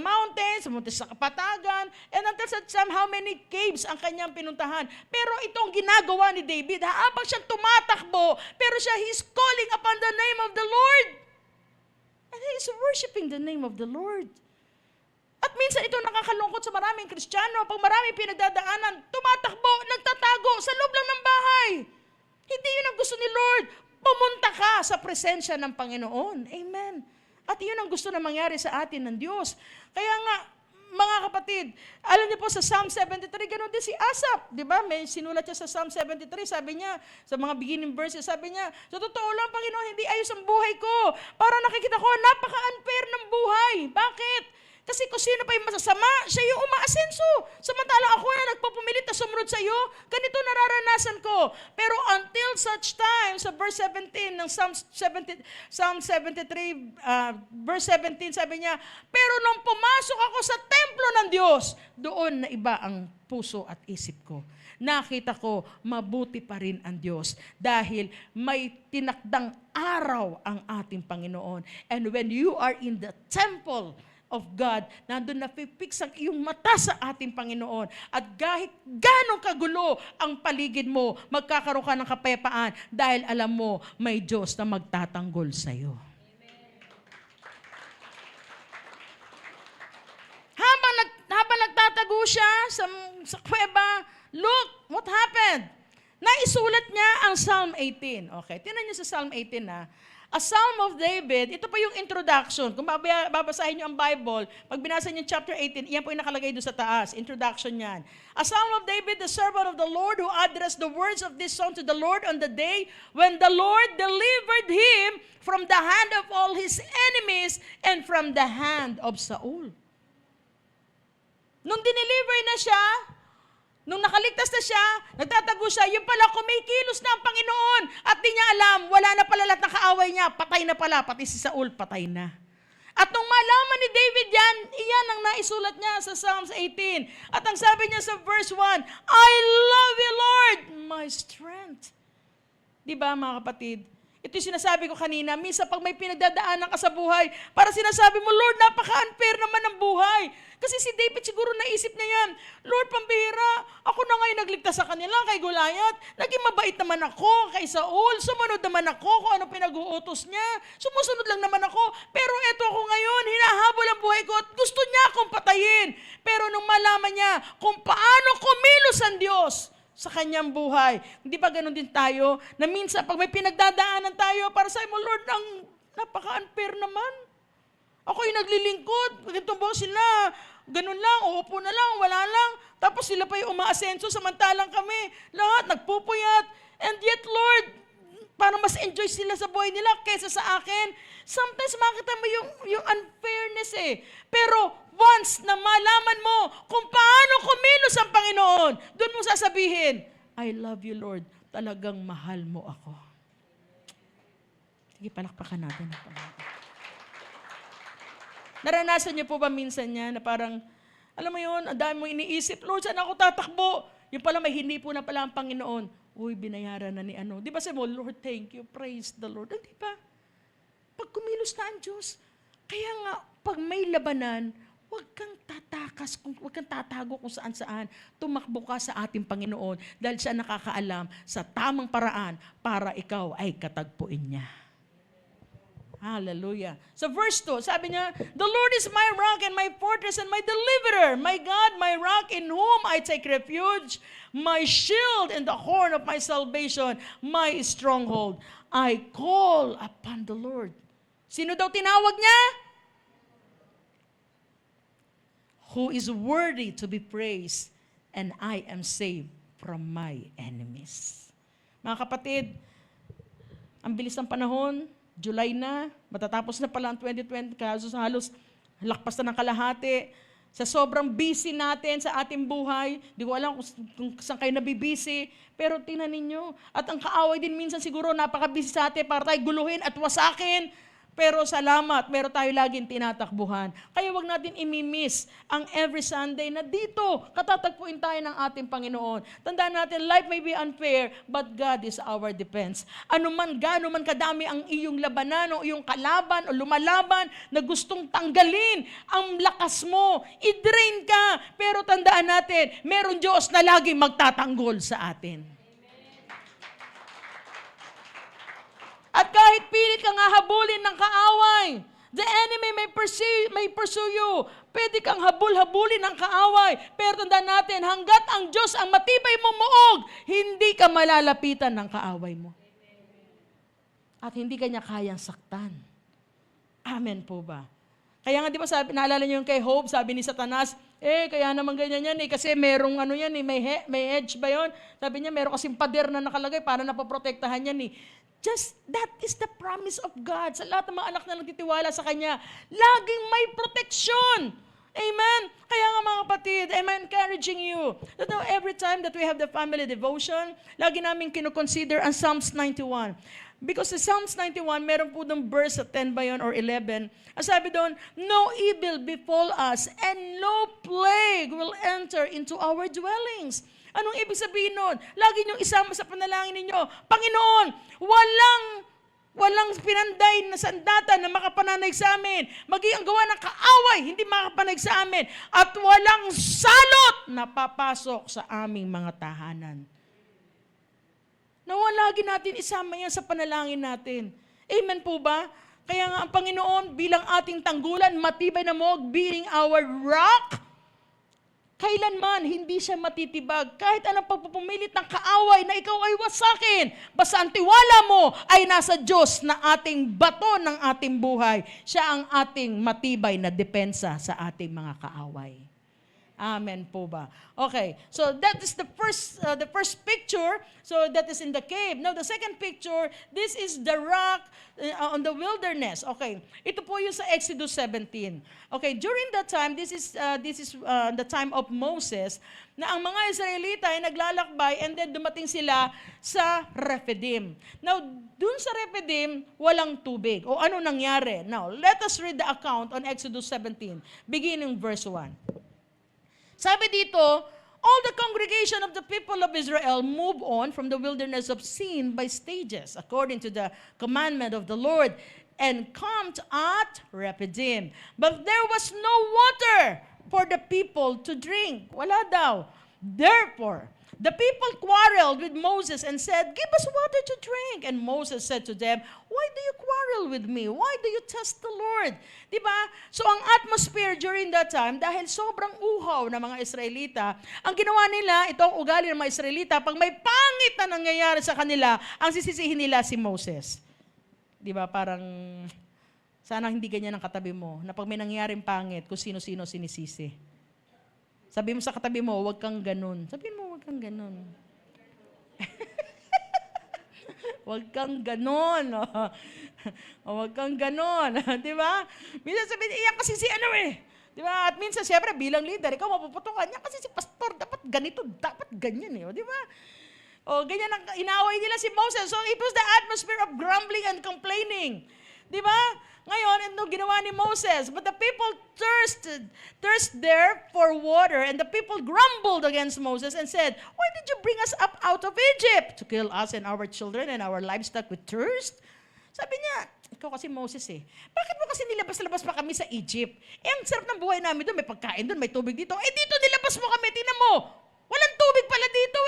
S2: mountains, pumunta sa kapatagan, and until such time, how many caves ang kanyang pinuntahan. Pero itong ginagawa ni David, habang siya tumatakbo, pero he's calling upon the name of the Lord. And he is worshiping the name of the Lord. At minsan ito nakakalungkot sa maraming Kristiyano, pag maraming pinagdadaanan, tumatakbo, nagtatago sa loob lang ng bahay. Hindi yun ang gusto ni Lord. Pumunta ka sa presensya ng Panginoon. Amen. At yun ang gusto na mangyari sa atin ng Diyos. Kaya nga, mga kapatid, kapatid, alam niyo po sa Psalm 73, ganoon din si Asaph, di ba? May sinulat siya sa Psalm 73, sabi niya, sa mga beginning verses, sabi niya, sa totoo lang, Panginoon, hindi ayos ang buhay ko. Para nakikita ko, napaka-unfair ng buhay. Bakit? Kasi kung sino pa yung masasama, siya yung umaasenso. Samantala ako na nagpapumilit na sumunod sa iyo, ganito nararanasan ko. Pero until such time, sa verse 17 ng Psalm 73, verse 17, sabi niya, pero nung pumasok ako sa templo ng Diyos, doon na iba ang puso at isip ko. Nakita ko, mabuti pa rin ang Diyos dahil may tinakdang araw ang ating Panginoon. And when you are in the temple of God, nandun na fix ang iyong mata sa ating Panginoon. At kahit ganong kagulo ang paligid mo, magkakaroon ka ng kapayapaan dahil alam mo, may Diyos na magtatanggol sa iyo. Habang nagtatago siya sa kuweba, look, what happened? Naisulat niya ang Psalm 18. Okay, tingnan niyo sa Psalm 18 na. A Psalm of David, ito pa yung introduction. Kung babasahin niyo ang Bible, pag binasa niyo chapter 18, iyan po yung nakalagay doon sa taas. Introduction niyan. A Psalm of David, the servant of the Lord, who addressed the words of this song to the Lord on the day when the Lord delivered him from the hand of all his enemies and from the hand of Saul. Nung dineliver na siya, nung nakaligtas na siya, nagtatago siya, yung pala kumikilos na ang Panginoon at di niya alam, wala na pala lahat ng kaaway niya, patay na pala, pati si Saul, patay na. At nung malaman ni David yan, iyan ang naisulat niya sa Psalms 18. At ang sabi niya sa verse 1, I love you, Lord, my strength. Di ba, mga kapatid? Ito yung sinasabi ko kanina, minsan pag may pinagdadaanan ka sa buhay, para sinasabi mo, Lord, napaka-unfair naman ang buhay. Kasi si David siguro naisip niya yan, Lord, pambihira, ako na ngayon nagligtas sa kanila kay Goliath, naging mabait naman ako kay Saul, sumunod naman ako kung ano pinag-uutos niya, sumusunod lang naman ako, pero eto ako ngayon, hinahabol ang buhay ko at gusto niya akong patayin. Pero nung malaman niya kung paano kumilos ang Diyos sa kanyang buhay, hindi ba ganun din tayo, na minsan pag may pinagdadaanan tayo, para sa mo, Lord, ang napaka-unfair naman. Ako yung naglilingkod, ganito ba sila, ganun lang, uupo na lang, wala lang. Tapos sila pa yung umaasenso, samantalang kami, lahat nagpupuyat. And yet, Lord, parang mas enjoy sila sa buhay nila kaysa sa akin. Sometimes makita mo yung unfairness eh. Pero once na malaman mo kung paano kumilos ang Panginoon, doon mo sasabihin, I love you, Lord. Talagang mahal mo ako. Sige, palakpakan natin ang Panginoon. Naranasan niyo po ba minsan yan na parang, alam mo yun, ang dami mo iniisip, Lord, saan ako tatakbo? Yung pala may hindi po na pala ang Panginoon. Uy, binayaran na ni ano. Di ba sabi mo, Lord, thank you, praise the Lord. Di ba? Pag kumilos na ang Diyos, kaya nga, pag may labanan, huwag kang tatakas, huwag kang tatago kung saan-saan. Tumakbo ka sa ating Panginoon dahil siya nakakaalam sa tamang paraan para ikaw ay katagpuin niya. Hallelujah. So verse 2, sabi niya, the Lord is my rock and my fortress and my deliverer, my God, my rock in whom I take refuge, my shield and the horn of my salvation, my stronghold. I call upon the Lord. Sino daw tinawag niya? Who is worthy to be praised, and I am saved from my enemies. Mga kapatid, ang bilis ng panahon, July na, matatapos na pala ang 2020, kaya halos lakpas na ng kalahati. Sa sobrang busy natin sa ating buhay, di ko alam kung saan kayo nabibisi, pero tingnan ninyo, at ang kaaway din minsan siguro napaka-busy sa atin para tayo guluhin at wasakin. Pero salamat, meron tayo laging tinatakbuhan. Kaya wag natin imimiss ang every Sunday na dito, katatagpuin tayo ng ating Panginoon. Tandaan natin, life may be unfair, but God is our defense. Ano man, gaano man kadami ang iyong labanan o iyong kalaban o lumalaban na gustong tanggalin ang lakas mo, i-drain ka. Pero tandaan natin, meron Diyos na laging magtatanggol sa atin. At kahit pilit kang hahabulin ng kaaway, the enemy may pursue you. Pwede kang habul-habulin ng kaaway. Pero tandaan natin, hanggat ang Diyos ang matibay mong muog, hindi ka malalapitan ng kaaway mo. At hindi ka niya kayang saktan. Amen po ba? Kaya nga di ba naalala niyo yung kay Job, sabi ni Satanas, Kaya naman ganyan yan kasi merong ano yan may hedge ba yon? Sabi niya, meron kasing pader na nakalagay para napoprotektahan yan Just, that is the promise of God. Sa lahat ng mga anak na nagtitiwala sa Kanya, laging may proteksyon. Amen? Kaya nga mga kapatid, I'm encouraging you that now every time that we have the family devotion, lagi namin kinoconsider ang Psalms 91. Because sa Psalms 91, meron po ng verse 10 ba yun or 11. Ang sabi doon, no evil befall us and no plague will enter into our dwellings. Anong ibig sabihin nun? Lagi niyong isama sa panalangin ninyo, Panginoon, walang pinanday na sandata na makapananay sa amin. Maging ang gawa ng kaaway, hindi makapanay sa amin. At walang salot na papasok sa aming mga tahanan. Nawa lagi natin isama yan sa panalangin natin. Amen po ba? Kaya nga ang Panginoon bilang ating tanggulan, matibay na moog, being our rock, kailanman hindi siya matitibag. Kahit anong pagpupumilit ng kaaway na ikaw ay wasakin, basta ang tiwala mo ay nasa Diyos na ating bato ng ating buhay. Siya ang ating matibay na depensa sa ating mga kaaway. Amen po ba? Okay, so that is the first picture. So that is in the cave. Now the second picture, this is the rock on the wilderness. Okay, ito po yung sa Exodus 17. Okay, during that time, this is the time of Moses, na ang mga Israelita ay naglalakbay and then dumating sila sa Rephidim. Now, dun sa Rephidim, walang tubig. O ano nangyari? Now, let us read the account on Exodus 17, beginning verse 1. Sabi dito, all the congregation of the people of Israel move on from the wilderness of Sin by stages, according to the commandment of the Lord, and camped at Rephidim. But there was no water for the people to drink. Wala daw. Therefore, the people quarreled with Moses and said, give us water to drink. And Moses said to them, why do you quarrel with me? Why do you test the Lord? Diba? So ang atmosphere during that time, dahil sobrang uhaw ng mga Israelita, ang ginawa nila, ito ang ugali ng mga Israelita, pag may pangit na nangyayari sa kanila, ang sisisihin nila si Moses. Diba? Parang, sana hindi ganyan ang katabi mo, na pag may nangyaring pangit, kung sino-sino sinisisi. Sabi mo sa katabi mo, huwag kang ganun. Sabi mo, huwag kang ganun. Huwag kang ganun. Huwag kang ganun. Di ba? Minsan sabihin, iyan kasi si ano Di ba? At minsan, siyempre, bilang leader, ikaw mapuputukan niya kasi si pastor, dapat ganito, dapat ganyan Di ba? Ganyan ang inaway nila si Moses. So, it was the atmosphere of grumbling and complaining. Di ba? Ngayon, ito ginawa ni Moses. But the people thirst there for water, and the people grumbled against Moses and said, why did you bring us up out of Egypt? To kill us and our children and our livestock with thirst? Sabi niya, ikaw kasi Moses bakit mo kasi nilabas-labas pa kami sa Egypt? Ang sarap ng buhay namin doon, may pagkain doon, may tubig dito. Dito nilabas mo kami, tingnan mo. Walang tubig pala dito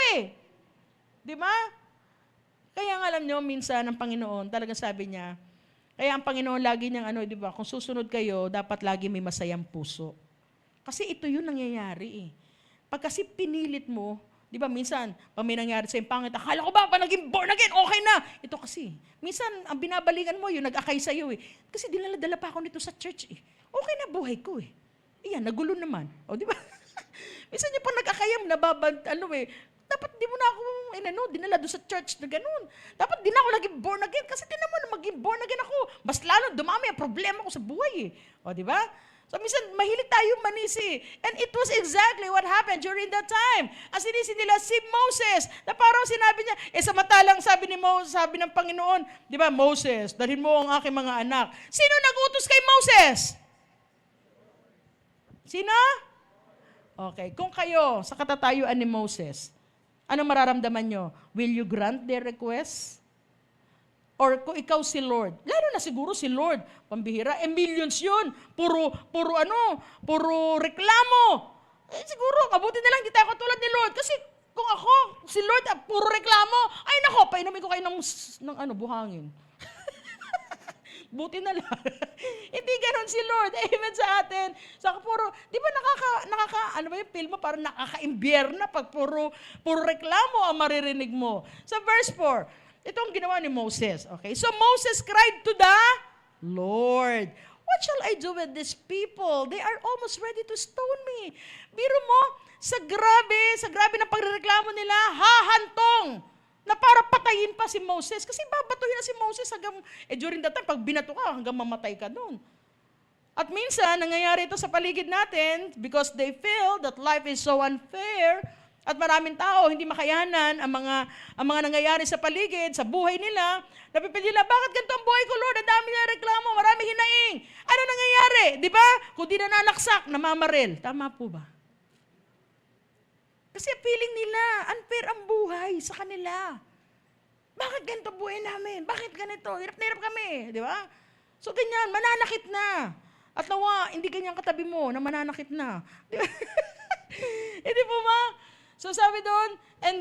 S2: Di ba? Kaya nga alam nyo, minsan ang Panginoon, talagang sabi niya, kaya ang Panginoon lagi niyang di ba, kung susunod kayo, dapat lagi may masayang puso. Kasi ito yun nangyayari Pag kasi pinilit mo, di ba, minsan, pag may nangyari sa'yo pangit, akala ko ba, naging born again, okay na. Ito kasi, minsan, ang binabalikan mo, yung nag-akay sa'yo Kasi dinala-dala pa ako nito sa church Okay na buhay ko Iyan, nagulo naman. Di ba? Minsan yung pag nag-akayam, dapat di mo na ako, dinala doon sa church na ganun. Dapat di na ako naging born again kasi tinan mo na maging born again ako. Mas lalo dumami ang problema ko sa buhay di ba? So minsan mahilig tayo manisi. And it was exactly what happened during that time. Ang sinisi nila si Moses, na parang sinabi niya, samantalang sabi ng Panginoon, di ba, Moses, dalhin mo ang aking mga anak. Sino nag-utos kay Moses? Sino? Okay, kung kayo sa katatayuan ni Moses, anong mararamdaman nyo? Will you grant their request? Or kung ikaw si Lord, lalo na siguro si Lord, pambihira, millions yun, puro reklamo. Siguro, mabuti na lang, hindi tayo katulad ni Lord. Kasi kung ako, si Lord, puro reklamo, ay nako, painumin ko kayo ng buhangin. Buti na lang. Hindi ganon si Lord. Amen sa atin. Saka puro, di ba feel mo parang nakaka-imbyerna pag puro reklamo ang maririnig mo. Sa verse 4, ito ang ginawa ni Moses. Okay? So Moses cried to the Lord. what shall I do with these people? They are almost ready to stone me. Biro mo, sa grabe na pagrereklamo nila, hahantong na para patayin pa si Moses. Kasi babatuhin na si Moses hanggang, during that time, pag binato ka, hanggang mamatay ka doon. At minsan, nangyayari ito sa paligid natin because they feel that life is so unfair at maraming tao hindi makayanan ang mga nangyayari sa paligid, sa buhay nila. Napipili nila, bakit ganito ang buhay ko, Lord? Ang dami na reklamo, marami hinaing. Ano nangyayari? Di ba? Kung di nananaksak, namamaril. Tama po ba? Kasi feeling nila, unfair ang buhay sa kanila. Bakit ganito buhay namin? Bakit ganito? Hirap na hirap kami. Di ba? So ganyan, mananakit na. At nawa, hindi ganyan katabi mo na mananakit na. Di ba? Hindi po ba? So sabi doon, and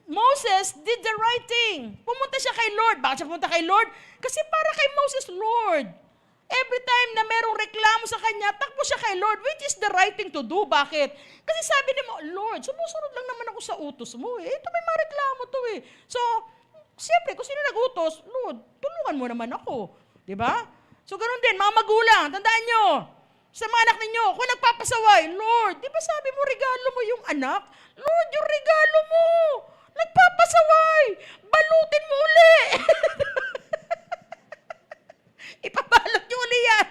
S2: Moses did the right thing. Pumunta siya kay Lord. Bakit siya pumunta kay Lord? Kasi para kay Moses, Lord. Every time na merong reklamo sa kanya, takbo siya kay Lord, which is the right thing to do. Bakit? Kasi sabi ni mo, Lord, sumusunod lang naman ako sa utos mo. Ito may mga reklamo to eh. So, siyempre, kung sino nag-utos, Lord, tulungan mo naman ako. Diba? So, ganun din, mga magulang, tandaan nyo, sa mga anak ninyo, kung nagpapasaway, Lord, di ba sabi mo regalo mo yung anak? Lord, yung regalo mo, nagpapasaway, balutin mo uli. Ipabalot nyo uli yan.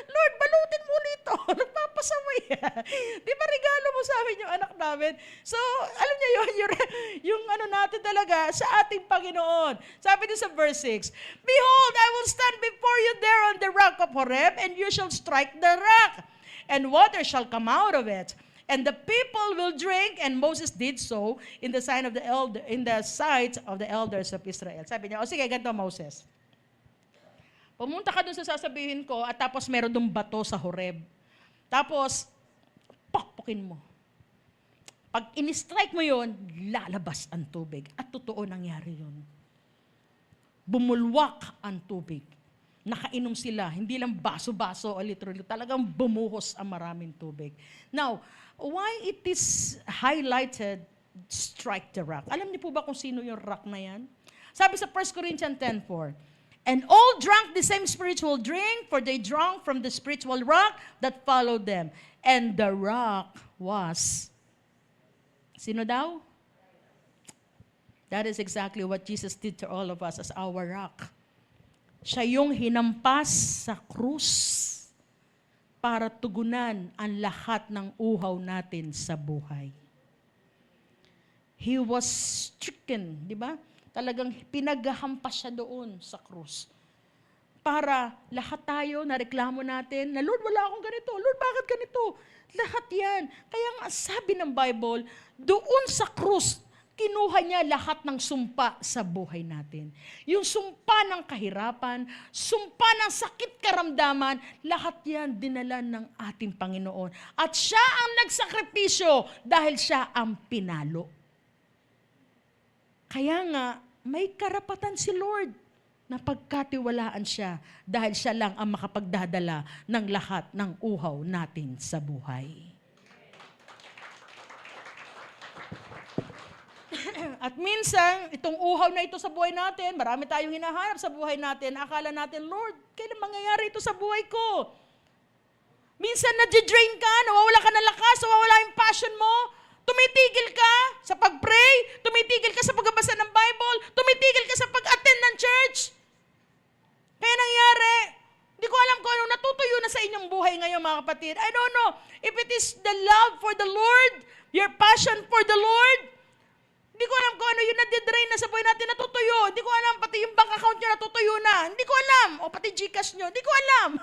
S2: Lord, balutin mo ulit ito. Nagpapasaway. Di ba regalo mo sa amin yung anak namin? So, alam niyo yun, yung ano natin talaga sa ating Panginoon. Sabi din sa verse 6, Behold, I will stand before you there on the rock of Horeb, and you shall strike the rock, and water shall come out of it. And the people will drink, and Moses did so in the sight of the elders of Israel. Sabi niya, o sige, ganito Moses. Pumunta ka dun sa sasabihin ko, at tapos meron dong bato sa Horeb. Tapos, pakpukin mo. Pag in-strike mo yun, lalabas ang tubig. At totoo nangyari yun. Bumulwak ang tubig. Nakainom sila, hindi lang baso-baso o literally, talagang bumuhos ang maraming tubig. Now, why it is highlighted, strike the rock? Alam niyo po ba kung sino yung rock na yan? Sabi sa 1 Corinthians 10:4, And all drank the same spiritual drink, for they drank from the spiritual rock that followed them. And the rock was, sino daw? That is exactly what Jesus did to all of us as our rock. Siya yung hinampas sa krus para tugunan ang lahat ng uhaw natin sa buhay. He was stricken, di ba? Talagang pinaghampas siya doon sa krus. Para lahat tayo na reklamo natin, na Lord, wala akong ganito. Lord, bakit ganito? Lahat yan. Kaya nga sabi ng Bible, doon sa krus, kinuha niya lahat ng sumpa sa buhay natin. Yung sumpa ng kahirapan, sumpa ng sakit karamdaman, lahat yan dinala ng ating Panginoon. At siya ang nagsakripisyo dahil siya ang pinalo. Kaya nga, may karapatan si Lord na pagkatiwalaan siya dahil siya lang ang makapagdadala ng lahat ng uhaw natin sa buhay. At minsan, itong uhaw na ito sa buhay natin, marami tayong hinahanap sa buhay natin, akala natin, Lord, kailan mangyayari ito sa buhay ko? Minsan na-drain ka, nawawala ka ng lakas, nawawala yung passion mo, tumitigil ka sa pag-pray, tumitigil ka sa pagbabasa ng Bible, tumitigil ka sa pag-attend ng church. Kaya nangyari, hindi ko alam kung ano natutuyo na sa inyong buhay ngayon mga kapatid. I don't know if it is the love for the Lord, your passion for the Lord. Hindi ko alam kung ano yung nadidrain na sa buhay natin natutuyo. Hindi ko alam, pati yung bank account nyo natutuyo na. Hindi ko alam. O pati Gcash nyo, hindi ko alam.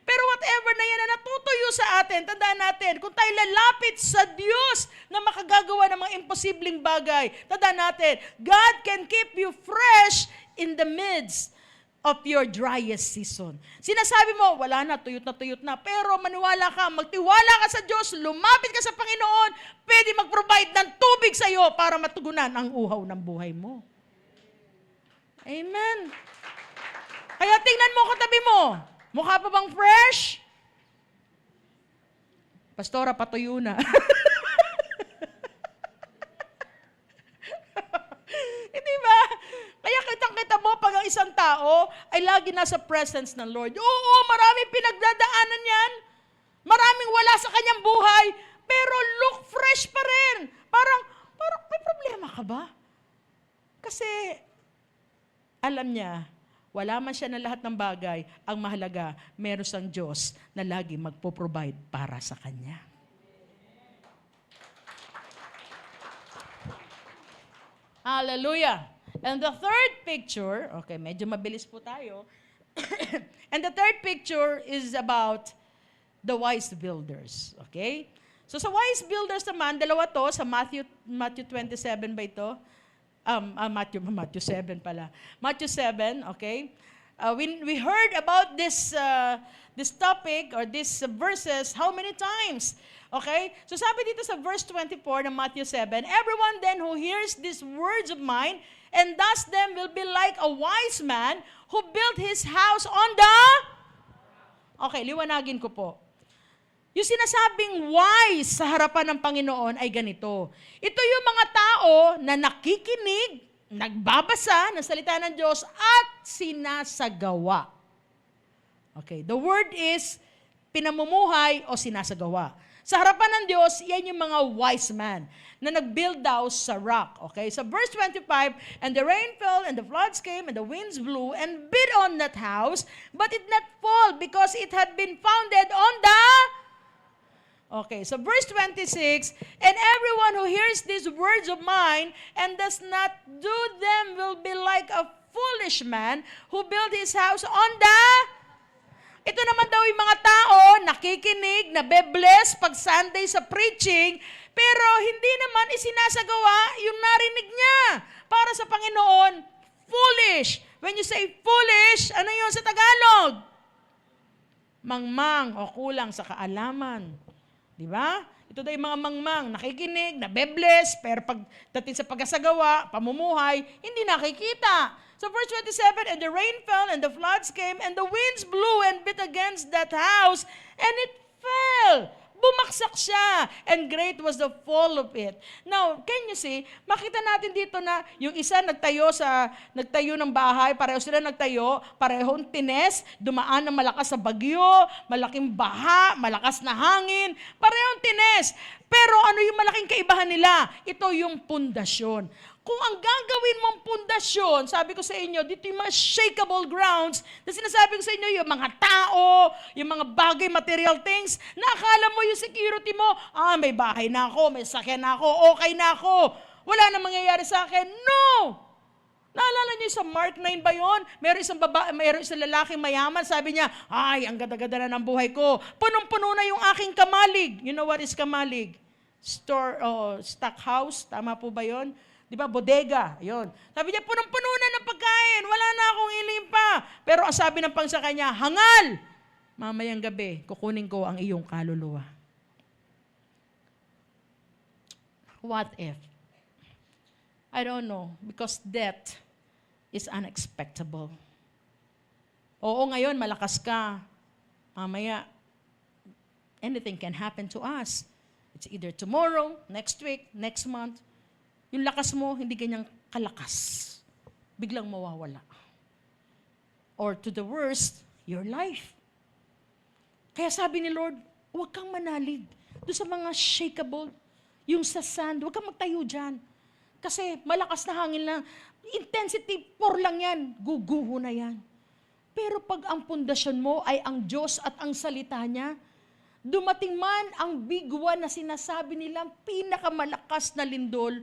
S2: Pero whatever na yan na natutuyo sa atin, tandaan natin, kung tayo lalapit sa Diyos na makagagawa ng mga imposibleng bagay, tandaan natin, God can keep you fresh in the midst of your driest season. Sinasabi mo, wala na, tuyot na, pero maniwala ka, magtiwala ka sa Diyos, lumapit ka sa Panginoon, pwede mag-provide ng tubig sa iyo para matugunan ang uhaw ng buhay mo. Amen. Kaya tingnan mo katabi mo, mukha pa bang fresh? Pastora, patuyo na. Hindi ba? Kaya kitang-kita mo pag ang isang tao ay lagi nasa presence ng Lord. Oo, maraming pinagdadaanan yan. Maraming wala sa kanyang buhay, pero look fresh pa rin. Parang may problema ka ba? Kasi alam niya, wala man siya na lahat ng bagay, ang mahalaga, meron siyang Diyos na lagi magpo-provide para sa kanya. Hallelujah. And the third picture, okay, medyo mabilis po tayo. And the third picture is about the wise builders. Okay? So sa wise builders naman, dalawa to, sa Matthew 27 ba ito? Matthew 7 pala. Matthew 7, okay? We heard about this topic or these verses how many times? Okay? So sabi dito sa verse 24 ng Matthew 7, everyone then who hears these words of mine and does them will be like a wise man who built his house on the... Okay, liwanagin ko po. Yung sinasabing wise sa harapan ng Panginoon ay ganito. Ito yung mga tao na nakikinig, nagbabasa ng salita ng Diyos at sinasagawa. Okay, the word is pinamumuhay o sinasagawa. Sa harapan ng Diyos, yan yung mga wise man na nag-build daw sa rock. Okay, so verse 25, and the rain fell, and the floods came, and the winds blew, and beat on that house, but it not fall, because it had been founded on the... Okay, so verse 26, and everyone who hears these words of mine and does not do them will be like a foolish man who built his house on the... Ito naman daw yung mga tao, nakikinig, nabe-bless pag Sunday sa preaching, pero hindi naman isinasagawa yung narinig niya. Para sa Panginoon, foolish. When you say foolish, ano yun sa Tagalog? Mangmang o kulang sa kaalaman. Di ba? Ito daw yung mga mangmang, nakikinig, nabe-bless, pero pagdating sa pagkasagawa, pamumuhay, hindi nakikita. So verse 27, and the rain fell, and the floods came, and the winds blew and beat against that house, and it fell. Bumaksak siya, and great was the fall of it. Now, can you see, makita natin dito na yung isa nagtayo ng bahay, pareho sila nagtayo, parehong tines, dumaan ng malakas sa bagyo, malaking baha, malakas na hangin, parehong tines. Pero ano yung malaking kaibahan nila? Ito yung pundasyon. Kung ang gagawin mong pundasyon, sabi ko sa inyo, dito yung mga shakeable grounds, na sinasabi ko sa inyo, yung mga tao, yung mga bagay, material things, na akala mo yung security mo, may bahay na ako, may sakyan na ako, okay na ako, wala na mangyayari sa akin. No! Naalala niyo sa Mark 9 ba yun? Meron isang lalaking mayaman, sabi niya, ay, ang ganda-ganda na ng buhay ko. Punong-puno na yung aking kamalig. You know what is kamalig? Stock house, tama po ba yun? Di ba, bodega, yun. Sabi niya, punong-puno na ng pagkain, wala na akong ilimpa. Pero ang sabi ng pang sa kanya, hangal! Mamayang gabi, kukunin ko ang iyong kaluluwa. What if? I don't know, because death is unexpectable. Oo, ngayon, malakas ka. Mamaya, anything can happen to us. It's either tomorrow, next week, next month. Yung lakas mo, hindi ganyang kalakas. Biglang mawawala. Or to the worst, your life. Kaya sabi ni Lord, huwag kang manalig. Doon sa mga shakeable, yung sa sand, huwag kang magtayo dyan. Kasi malakas na hangin lang. Intensity 4 lang yan. Guguho na yan. Pero pag ang pundasyon mo ay ang Diyos at ang salita niya, dumating man ang bigwa na sinasabi nilang pinakamalakas na lindol,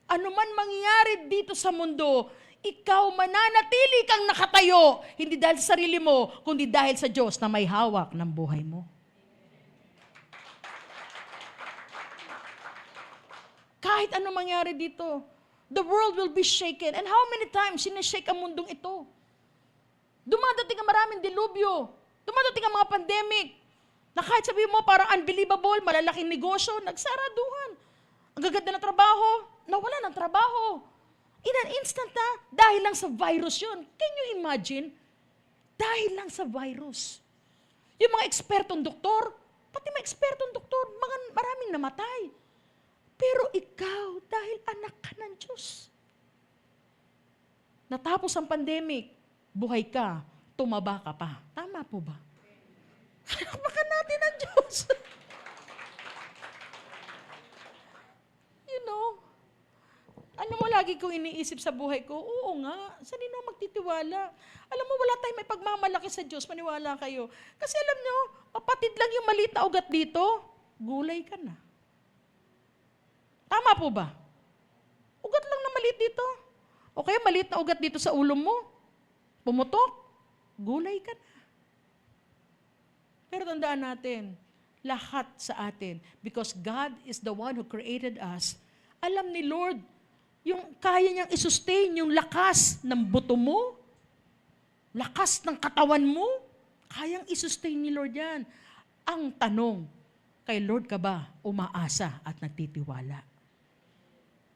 S2: ano man mangyari dito sa mundo, ikaw mananatili kang nakatayo, hindi dahil sa sarili mo, kundi dahil sa Diyos na may hawak ng buhay mo. Kahit ano mangyari dito, the world will be shaken. And how many times sinashake ang mundong ito? Dumadating ang maraming dilubyo. Dumadating ang mga pandemic. Na kahit sabihin mo parang unbelievable, malalaking negosyo, nagsaraduhan. Ang gaganda ng trabaho, nawala ng trabaho. In an instant na, dahil lang sa virus yun. Can you imagine? Dahil lang sa virus. Yung mga ekspertong doktor, pati mga ekspertong doktor, maraming namatay. Pero ikaw, dahil anak ka ng Diyos. Natapos ang pandemic, buhay ka, tumaba ka pa. Tama po ba? Baka natin ang Diyos. You know, ano mo lagi kong iniisip sa buhay ko? Oo nga, saan din ako magtitiwala? Alam mo, wala tayong may pagmamalaki sa Diyos, maniwala kayo. Kasi alam nyo, kapatid lang yung maliit na ugat dito, gulay ka na. Tama po ba? Ugat lang na maliit dito. O kaya maliit na ugat dito sa ulo mo, pumutok, gulay ka na. Pero tandaan natin, lahat sa atin, because God is the one who created us, alam ni Lord, yung kaya niyang isustain yung lakas ng buto mo, lakas ng katawan mo, kayang isustain ni Lord yan. Ang tanong, kay Lord ka ba umaasa at nagtitiwala?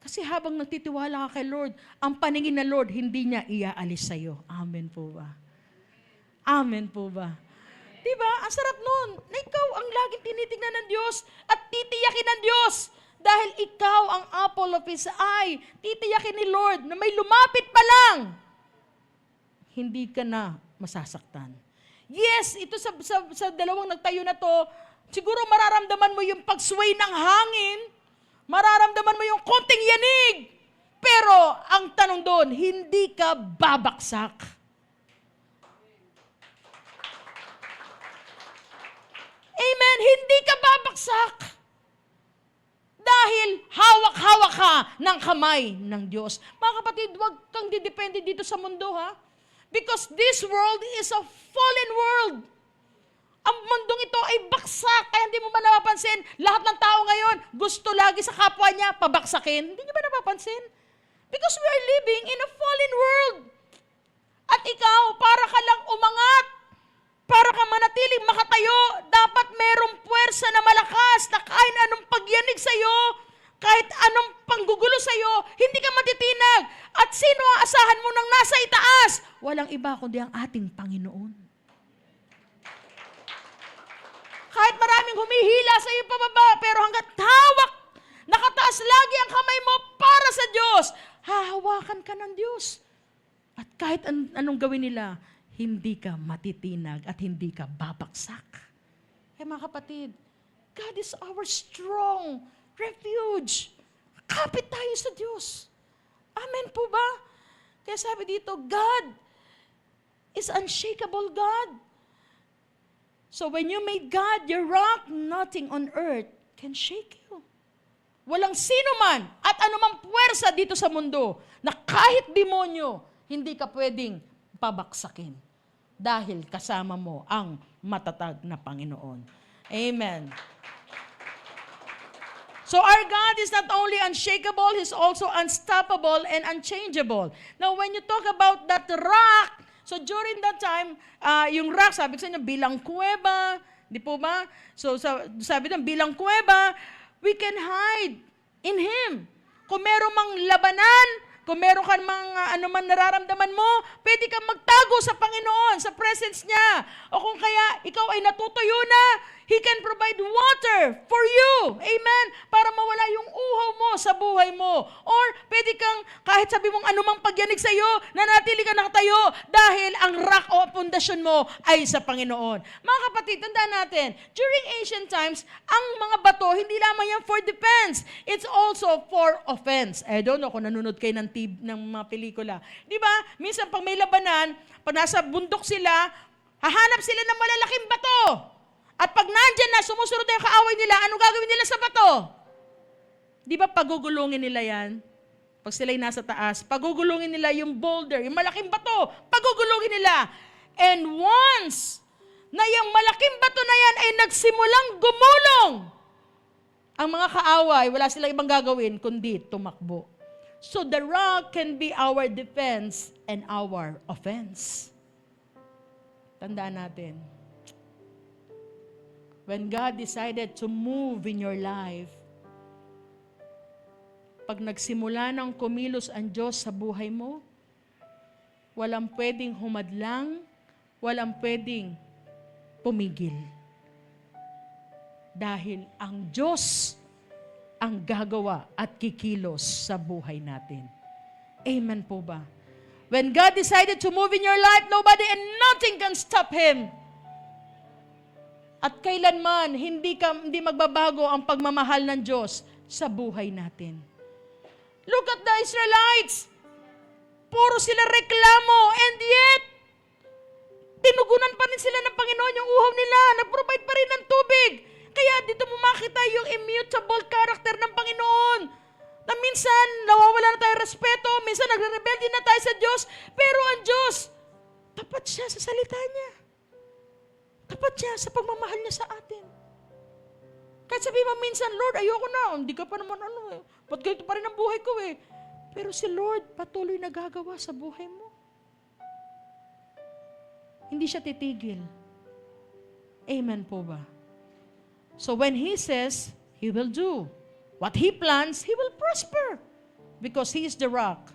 S2: Kasi habang nagtitiwala ka kay Lord, ang paningin na Lord, hindi niya iaalis sa'yo. Amen po ba? Amen po ba? Diba? Ang sarap nun na ikaw ang laging tinitingnan ng Diyos at titiyakin ng Diyos. Dahil ikaw ang apple of His eye. Titiyakin ni Lord na may lumapit pa lang. Hindi ka na masasaktan. Yes, ito sa dalawang nagtayo na to, siguro mararamdaman mo yung pag-sway ng hangin, mararamdaman mo yung konting yanig. Pero ang tanong doon, hindi ka babaksak. Amen, hindi ka babaksak. Dahil hawak-hawak ka ng kamay ng Diyos. Mga kapatid, huwag kang didepende dito sa mundo, ha? Because this world is a fallen world. Ang mundong ito ay baksak, kaya hindi mo ba napapansin? Lahat ng tao ngayon, gusto lagi sa kapwa niya pabaksakin. Hindi niyo ba napapansin? Because we are living in a fallen world. At ikaw, para ka lang umangat, para ka manatiling makatayo, dapat merong puwersa na malakas na kahit anong pagyanig sa'yo, kahit anong panggugulo sa'yo, hindi ka matitinag. At sino ang asahan mo nang nasa itaas? Walang iba kundi ang ating Panginoon. Kahit maraming humihila sa iyo pababa, pero hanggat hawak, nakataas lagi ang kamay mo para sa Diyos, hahawakan ka ng Diyos. At kahit anong gawin nila, hindi ka matitinag at hindi ka babaksak. Eh mga kapatid, God is our strong refuge. Kapit tayo sa Diyos. Amen po ba? Kaya sabi dito, God is unshakable God. So when you made God your rock, nothing on earth can shake you. Walang sino man at anumang puwersa dito sa mundo na kahit demonyo, hindi ka pwedeng pabaksakin dahil kasama mo ang matatag na Panginoon. Amen. So our God is not only unshakable, He's also unstoppable and unchangeable. Now when you talk about that rock, so during that time, yung rock, sabi ko sa inyo, bilang kuweba, di po ba? So sabi doon, bilang kuweba, we can hide in Him. Kung meron mang labanan, kung meron kang mga ano man nararamdaman mo, pwede kang magtago sa Panginoon, sa presence niya. O kung kaya ikaw ay natutuyo na, He can provide water for you. Amen? Para mawala yung uhaw mo sa buhay mo. Or pwede kang, kahit sabi mong anumang pagyanig sa iyo, nanatili ka nakatayo dahil ang rock o pundasyon mo ay sa Panginoon. Mga kapatid, tandaan natin, during ancient times, ang mga bato, hindi lamang yan for defense. It's also for offense. I don't know kung nanonood kayo ng mga pelikula. Di ba? Minsan pag may labanan, pag nasa bundok sila, hahanap sila ng malalaking bato. At pag nandyan na, sumusunod na yung kaaway nila, anong gagawin nila sa bato? Di ba pagugulungin nila yan? Pag sila'y nasa taas, pagugulungin nila yung boulder, yung malaking bato, pagugulungin nila. And once na yung malaking bato na yan ay nagsimulang gumulong, ang mga kaaway, wala silang ibang gagawin, kundi tumakbo. So the rock can be our defense and our offense. Tandaan natin, when God decided to move in your life, pag nagsimula ng kumilos ang Diyos sa buhay mo, walang pwedeng humadlang, walang pwedeng pumigil. Dahil ang Diyos ang gagawa at kikilos sa buhay natin. Amen po ba? When God decided to move in your life, nobody and nothing can stop Him. At kailanman, hindi magbabago ang pagmamahal ng Diyos sa buhay natin. Look at the Israelites. Puro sila reklamo, and yet, tinugunan pa rin sila ng Panginoon yung uhaw nila. Nag-provide pa rin ng tubig. Kaya dito mo makita yung immutable character ng Panginoon. Na minsan, nawawala na tayo respeto, minsan nagre-rebelde na tayo sa Diyos, pero ang Diyos, tapat siya sa salita niya. Tapat siya sa pagmamahal niya sa atin. Kahit sabihin mo minsan, Lord, ayoko na, hindi ka pa naman ba't ganito pa rin ang buhay ko eh. Pero si Lord, patuloy nagagawa sa buhay mo. Hindi siya titigil. Amen po ba? So when He says, He will do. What He plans, He will prosper. Because He is the rock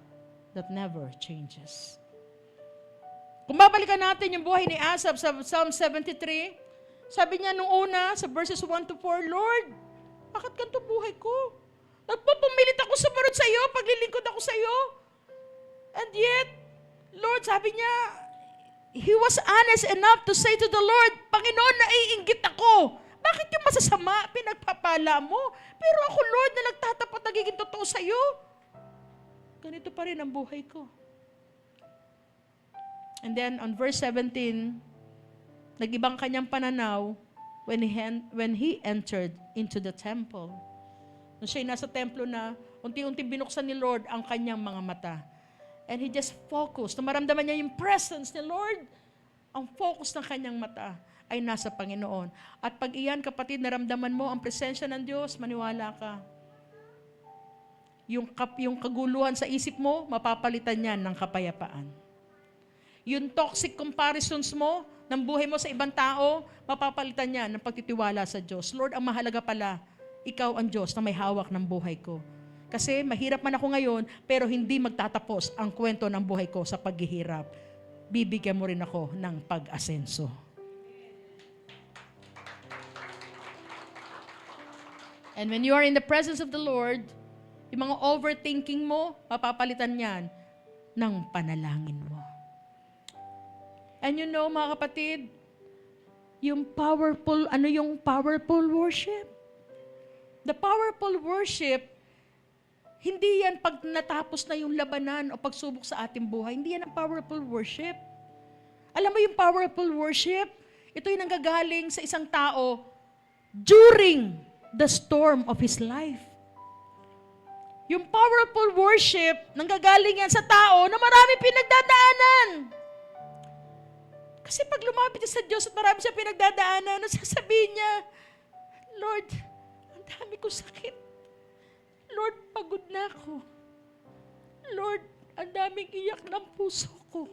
S2: that never changes. Kung babalikan natin yung buhay ni Asaph sa Psalm 73, sabi niya nung una, sa verses 1 to 4, Lord, bakit ganito buhay ko? Nagpupumilit ako sumunod sa iyo, paglilingkod ako sa iyo. And yet, Lord, sabi niya, he was honest enough to say to the Lord, Panginoon, naiinggit ako. Bakit yung masasama pinagpapala mo? Pero ako, Lord, na nagtatapat nagiging totoo sa iyo. Ganito pa rin ang buhay ko. And then on verse 17, nag-ibang kanyang pananaw when he entered into the temple. Nung siya'y nasa templo na, unti-unti binuksan ni Lord ang kanyang mga mata. And he just focused. Maramdaman niya yung presence ni Lord. Ang focus ng kanyang mata ay nasa Panginoon. At pag iyan, kapatid, naramdaman mo ang presensya ng Diyos, maniwala ka. Yung kaguluhan sa isip mo, mapapalitan yan ng kapayapaan. Yung toxic comparisons mo, ng buhay mo sa ibang tao, mapapalitan yan ng pagtitiwala sa Diyos. Lord, ang mahalaga pala, ikaw ang Diyos na may hawak ng buhay ko. Kasi mahirap man ako ngayon, pero hindi magtatapos ang kwento ng buhay ko sa paghihirap. Bibigyan mo rin ako ng pag-asenso. And when you are in the presence of the Lord, yung mga overthinking mo, mapapalitan yan ng panalangin mo. And you know, mga kapatid, yung powerful worship? The powerful worship, hindi yan pag natapos na yung labanan o pagsubok sa ating buhay. Hindi yan ang powerful worship. Alam mo yung powerful worship? Ito yung nanggagaling sa isang tao during the storm of his life. Yung powerful worship, nanggagaling yan sa tao na marami pinagdadaanan. Kasi pag lumapit siya sa Diyos at marami siya pinagdadaanan, nasasabihin niya, Lord, ang dami ko sakit. Lord, pagod na ako. Lord, ang daming iyak ng puso ko.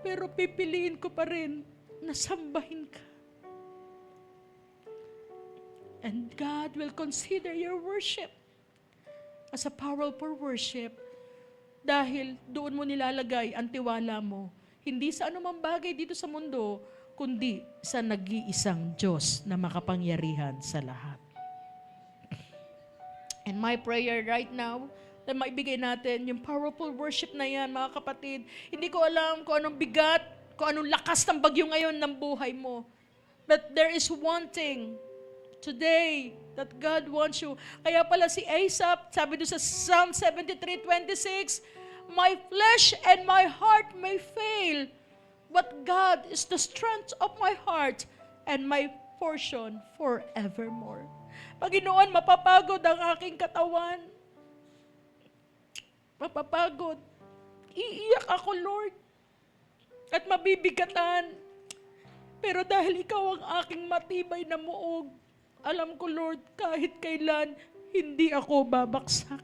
S2: Pero pipiliin ko pa rin na sambahin ka. And God will consider your worship as a powerful worship dahil doon mo nilalagay ang tiwala mo. Hindi sa anumang bagay dito sa mundo, kundi sa nag-iisang Diyos na makapangyarihan sa lahat. And my prayer right now, na maibigay natin yung powerful worship na yan, mga kapatid. Hindi ko alam kung anong bigat, kung anong lakas ng bagyo ngayon ng buhay mo. But there is one thing today that God wants you. Kaya pala si Asaph, sabi doon sa Psalm 73:26, my flesh and my heart may fail, but God is the strength of my heart and my portion forevermore. Panginoon, mapapagod ang aking katawan. Mapapagod. Iiyak ako, Lord. At mabibigatan. Pero dahil ikaw ang aking matibay na muog, alam ko, Lord, kahit kailan, hindi ako babaksak.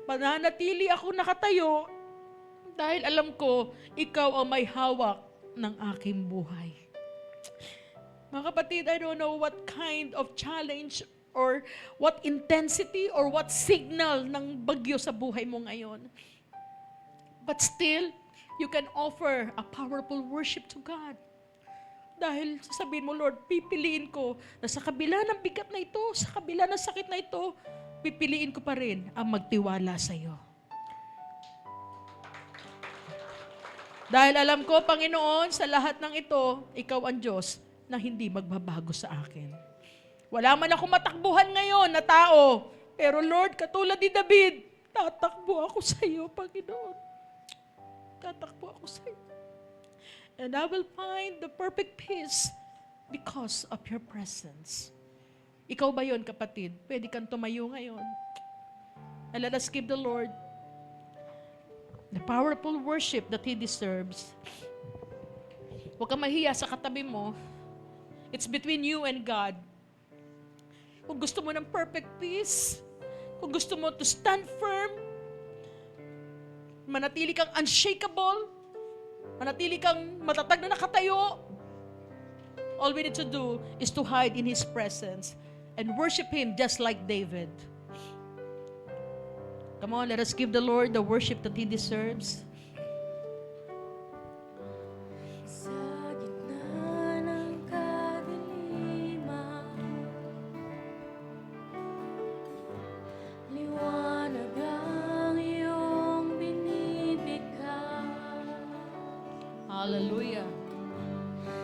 S2: Mananatili ako nakatayo dahil alam ko, ikaw ang may hawak ng aking buhay. Mga kapatid, I don't know what kind of challenge or what intensity or what signal ng bagyo sa buhay mo ngayon. But still, you can offer a powerful worship to God. Dahil sasabihin mo, Lord, pipiliin ko na sa kabila ng bigat na ito, sa kabila ng sakit na ito, pipiliin ko pa rin ang magtiwala sa iyo. Dahil alam ko, Panginoon, sa lahat ng ito, ikaw ang Diyos na hindi magbabago sa akin. Wala man ako matakbuhan ngayon na tao, pero Lord, katulad ni David, tatakbo ako sa iyo, Panginoon. Tatakbo ako sa iyo. And I will find the perfect peace because of your presence. Ikaw ba yun, kapatid? Pwede kang tumayo ngayon. And let us give the Lord the powerful worship that He deserves. Huwag kang mahiya sa katabi mo. It's between you and God. Kung gusto mo ng perfect peace, kung gusto mo to stand firm, manatili kang unshakable, manatili kang matatag na nakatayo, all we need to do is to hide in His presence and worship Him just like David. Come on, let us give the Lord the worship that He deserves.
S1: Sa gitna ng kadiliman, liwanag ang iyong binibigay.
S2: Hallelujah.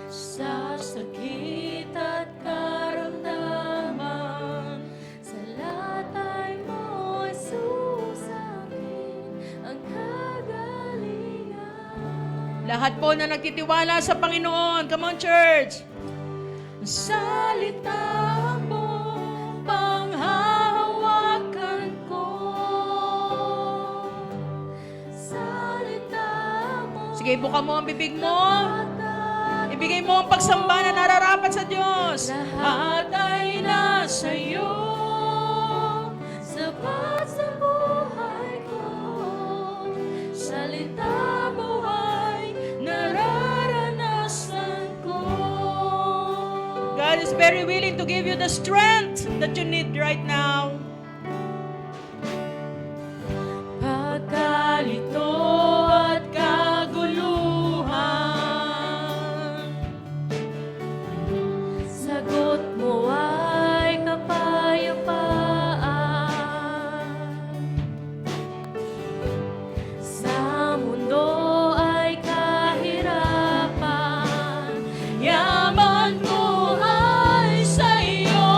S1: Sa sakit at karamdaman, sa latay mo ay susakin ang kagalingan.
S2: Lahat po na nagtitiwala sa Panginoon. Come on, church.
S1: Salita mo, panghahawakan ko. Salita mo,
S2: Sige, buka mo ang bibig mo. Ibigay mo ang pagsamba na nararapat sa Diyos.
S1: lahat ay nasa iyo. Sapat sa buhay ko, salita mo ay nararanasan ko.
S2: God is very willing to give you the strength that you need right now.
S1: Pagkalito at kaguluhan, sagot mo ay kapayapaan. Sa mundo ay kahirapan, yaman ko ay sa iyo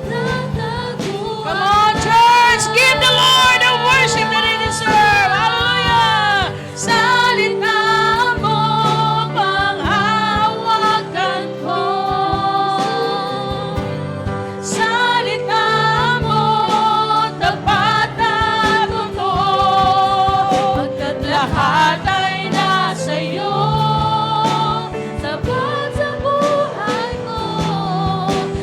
S1: nataguan.
S2: Come on, church! Give the Lord the worship that He deserves. Hallelujah!
S1: Salita mo, panghahawakan ko. Salita mo, tapat at totoo. Pagkat lahat ay nasa iyo, sapat sa buhay ko.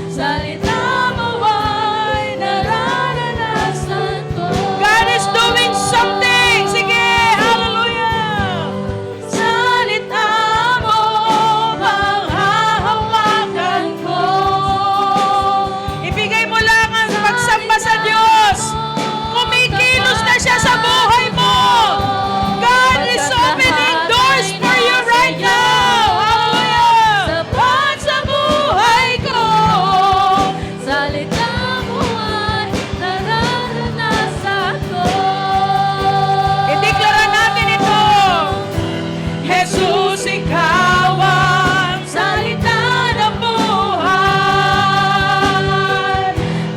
S1: Salita mo ay nararanasan ko.
S2: God is doing something! Sige! Hallelujah!
S1: Salita mo, panghahawakan ko.
S2: Ibigay mo lang ang pagsamba sa Diyos. Kumikilos na siya sa buhay mo. God is opening doors for you right now. Hallelujah!
S1: Sapat sa buhay ko, salita mo ay nararanasan ko.
S2: I-declare natin ito. Jesus, ikaw ang
S1: Salita ng buhay,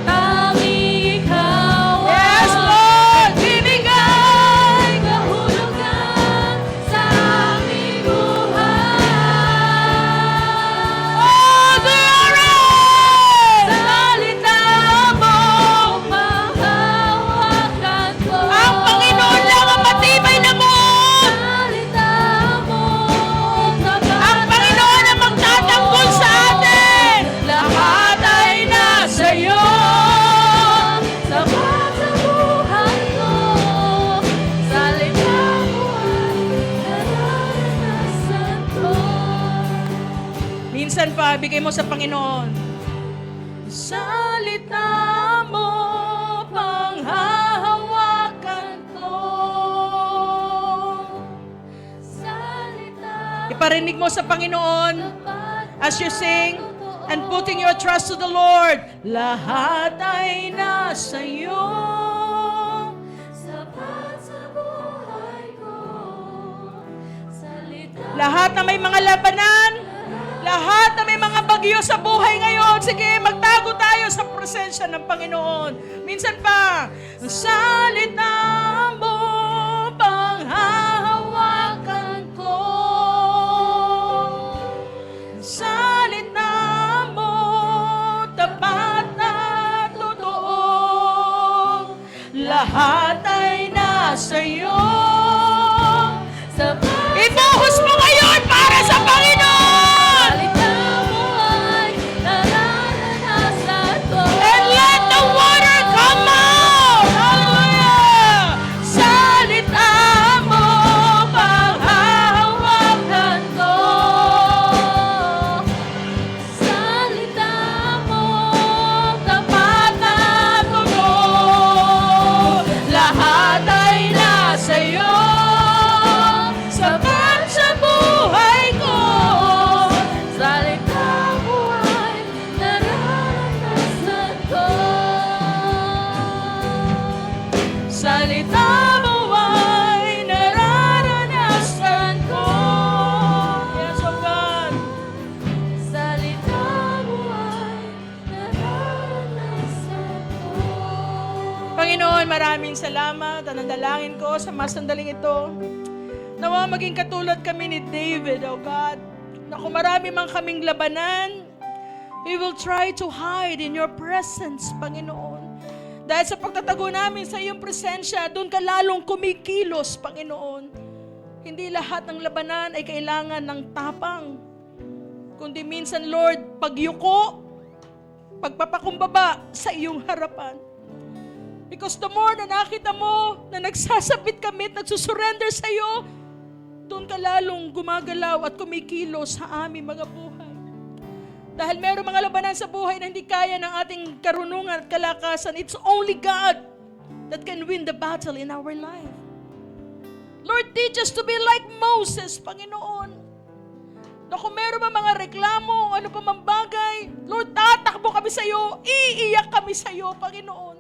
S1: tanging ikaw
S2: Yes,
S1: ang
S2: Lord! Binigay!
S1: kahulugan sa aming buhay.
S2: Oh, glory!
S1: Salita mo, panghahawakan ko.
S2: Ang Panginoon lang ang matibay na buod.
S1: Salita mo, tapat
S2: Ang Panginoon ang magtatanggol sa atin.
S1: lahat ay nasa iyo. Sapat sa buhay ko, salita mo ay nararanasan ko.
S2: Minsan pa, bigay mo sa Panginoon.
S1: Salita mo, panghahawakan ko. Salita
S2: Iparinig mo sa Panginoon
S1: tapat
S2: as you sing.
S1: totoo.
S2: and putting your trust to the Lord. Lahat ay nasa iyo.
S1: Sapat sa buhay ko. Salita
S2: Lahat na may mga labanan, lahat na may mga bagyo sa buhay ngayon, sige, magtago tayo sa presensya ng Panginoon. Minsan pa, salita mo, panghahawakan ko. Salita mo, tapat na totoo. Lahat ay nasa iyo.
S1: sapat
S2: Ibuhos mo ngayon para sa Panginoon!
S1: salita mo ay nararanasan ko.
S2: And let the water come out! Hallelujah! Salita mo, panghahawakan ko.
S1: Salita mo,
S2: Tapat na totoo. Lahat ay nasa iyo. Sapat sa buhay ko.
S1: salita mo ay nararanasan ko.
S2: Salita mo ay nararanasan ko. Yes, oh God.
S1: Salita mo ay nararanasan ko.
S2: Panginoon, maraming salamat. Ang dalangin ko sa mga sandaling ito, nawa maging katulad kami ni David, oh God, na kung marami man kaming labanan, we will try to hide in your presence, Panginoon. Dahil sa pagtatago namin sa iyong presensya, doon ka lalong kumikilos, Panginoon. Hindi lahat ng labanan ay kailangan ng tapang, kundi minsan, Lord, pagyuko, pagpapakumbaba sa iyong harapan. Because the more na nakita mo na nagsasapit kami at nagsusurrender sa iyo, doon ka lalong gumagalaw at kumikilos sa aming mga buhay. Dahil meron mga labanan sa buhay na hindi kaya ng ating karunungan at kalakasan. It's only God that can win the battle in our life. Lord, teach us to be like Moses, Panginoon. Na kung meron ba mga reklamo, ano pa mang bagay, Lord, tatakbo kami sa iyo, iiyak kami sa iyo, Panginoon.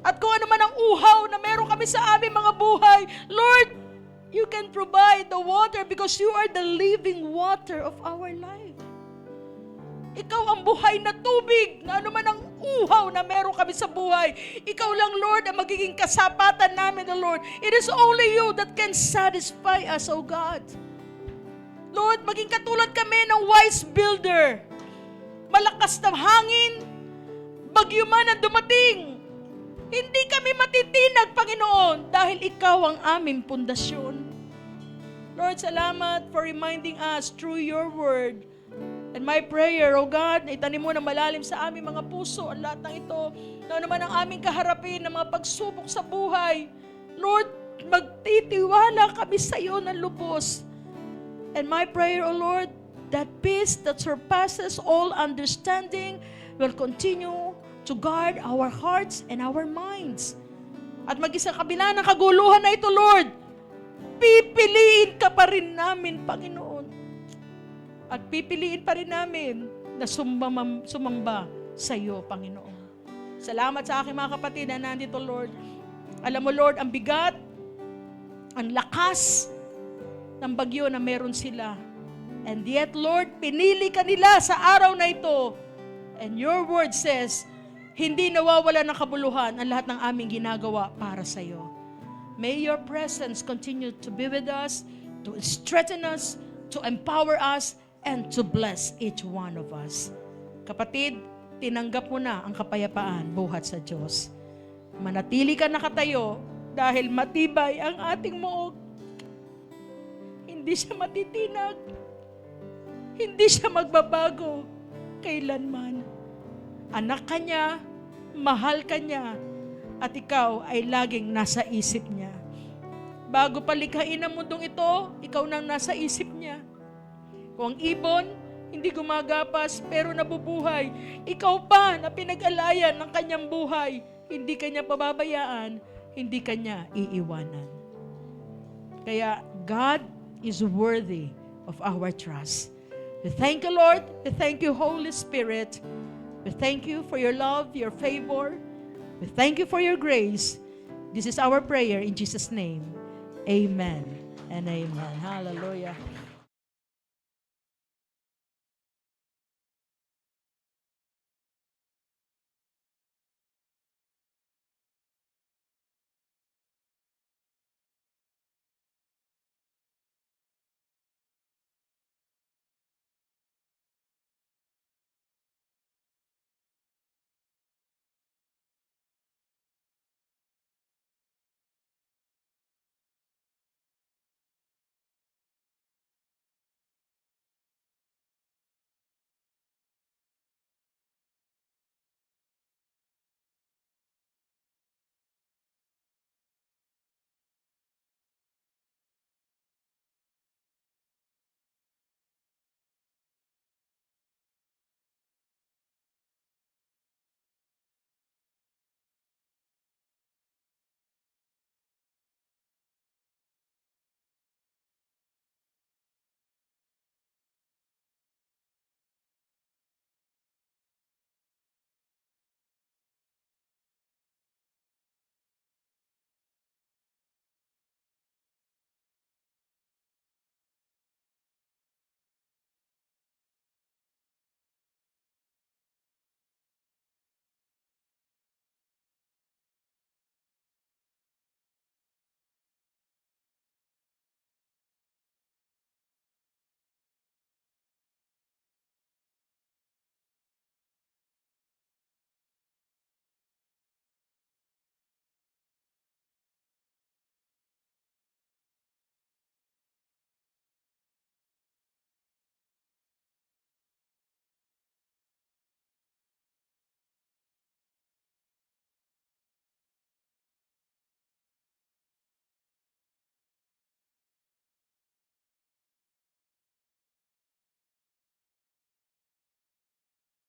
S2: At kung ano man ang uhaw na meron kami sa aming mga buhay, Lord, you can provide the water because you are the living water of our life. Ikaw ang buhay na tubig na ano man ang uhaw na meron kami sa buhay. Ikaw lang, Lord, ang magiging kasapatan namin, O Lord. It is only you that can satisfy us, O God. Lord, maging katulad kami ng wise builder. Malakas na hangin, bagyo man ang dumating. Hindi kami matitinag, Panginoon, dahil ikaw ang aming pundasyon. Lord, salamat for reminding us through your word. And my prayer, O God, na itanim mo na malalim sa aming mga puso ang lahat ng ito, na naman ang aming kaharapin ng mga pagsubok sa buhay. Lord, magtitiwala kami sa iyo ng lubos. And my prayer, O Lord, that peace that surpasses all understanding will continue to guard our hearts and our minds. At mag-isa kabila ng kaguluhan na ito, Lord, pipiliin ka pa rin namin, Panginoon. At pipiliin pa rin namin na sumamba sa iyo, Panginoon. Salamat sa aking mga kapatid na nandito, Lord. Alam mo, Lord, ang bigat, ang lakas ng bagyo na meron sila. And yet, Lord, pinili ka nila sa araw na ito. And your word says, hindi nawawala ng kabuluhan ang lahat ng aming ginagawa para sa iyo. May your presence continue to be with us, to strengthen us, to empower us, and to bless each one of us. Kapatid, tinanggap mo na ang kapayapaan buhat sa Diyos. Manatili ka nakatayo dahil matibay ang ating muog. Hindi siya matitinag. Hindi siya magbabago kailanman. Anak ka niya, mahal ka niya, at ikaw ay laging nasa isip niya. Bago palikhain ang mundong ito, ikaw nang nasa isip niya. Kung ang ibon, hindi gumagapas pero nabubuhay, ikaw pa na pinag-alayan ng kanyang buhay, hindi kanya pababayaan, hindi kanya iiwanan. Kaya God is worthy of our trust. We thank you, Lord. We thank you, Holy Spirit. We thank you for your love, your favor. We thank you for your grace. This is our prayer in Jesus' name. Amen and amen. Hallelujah.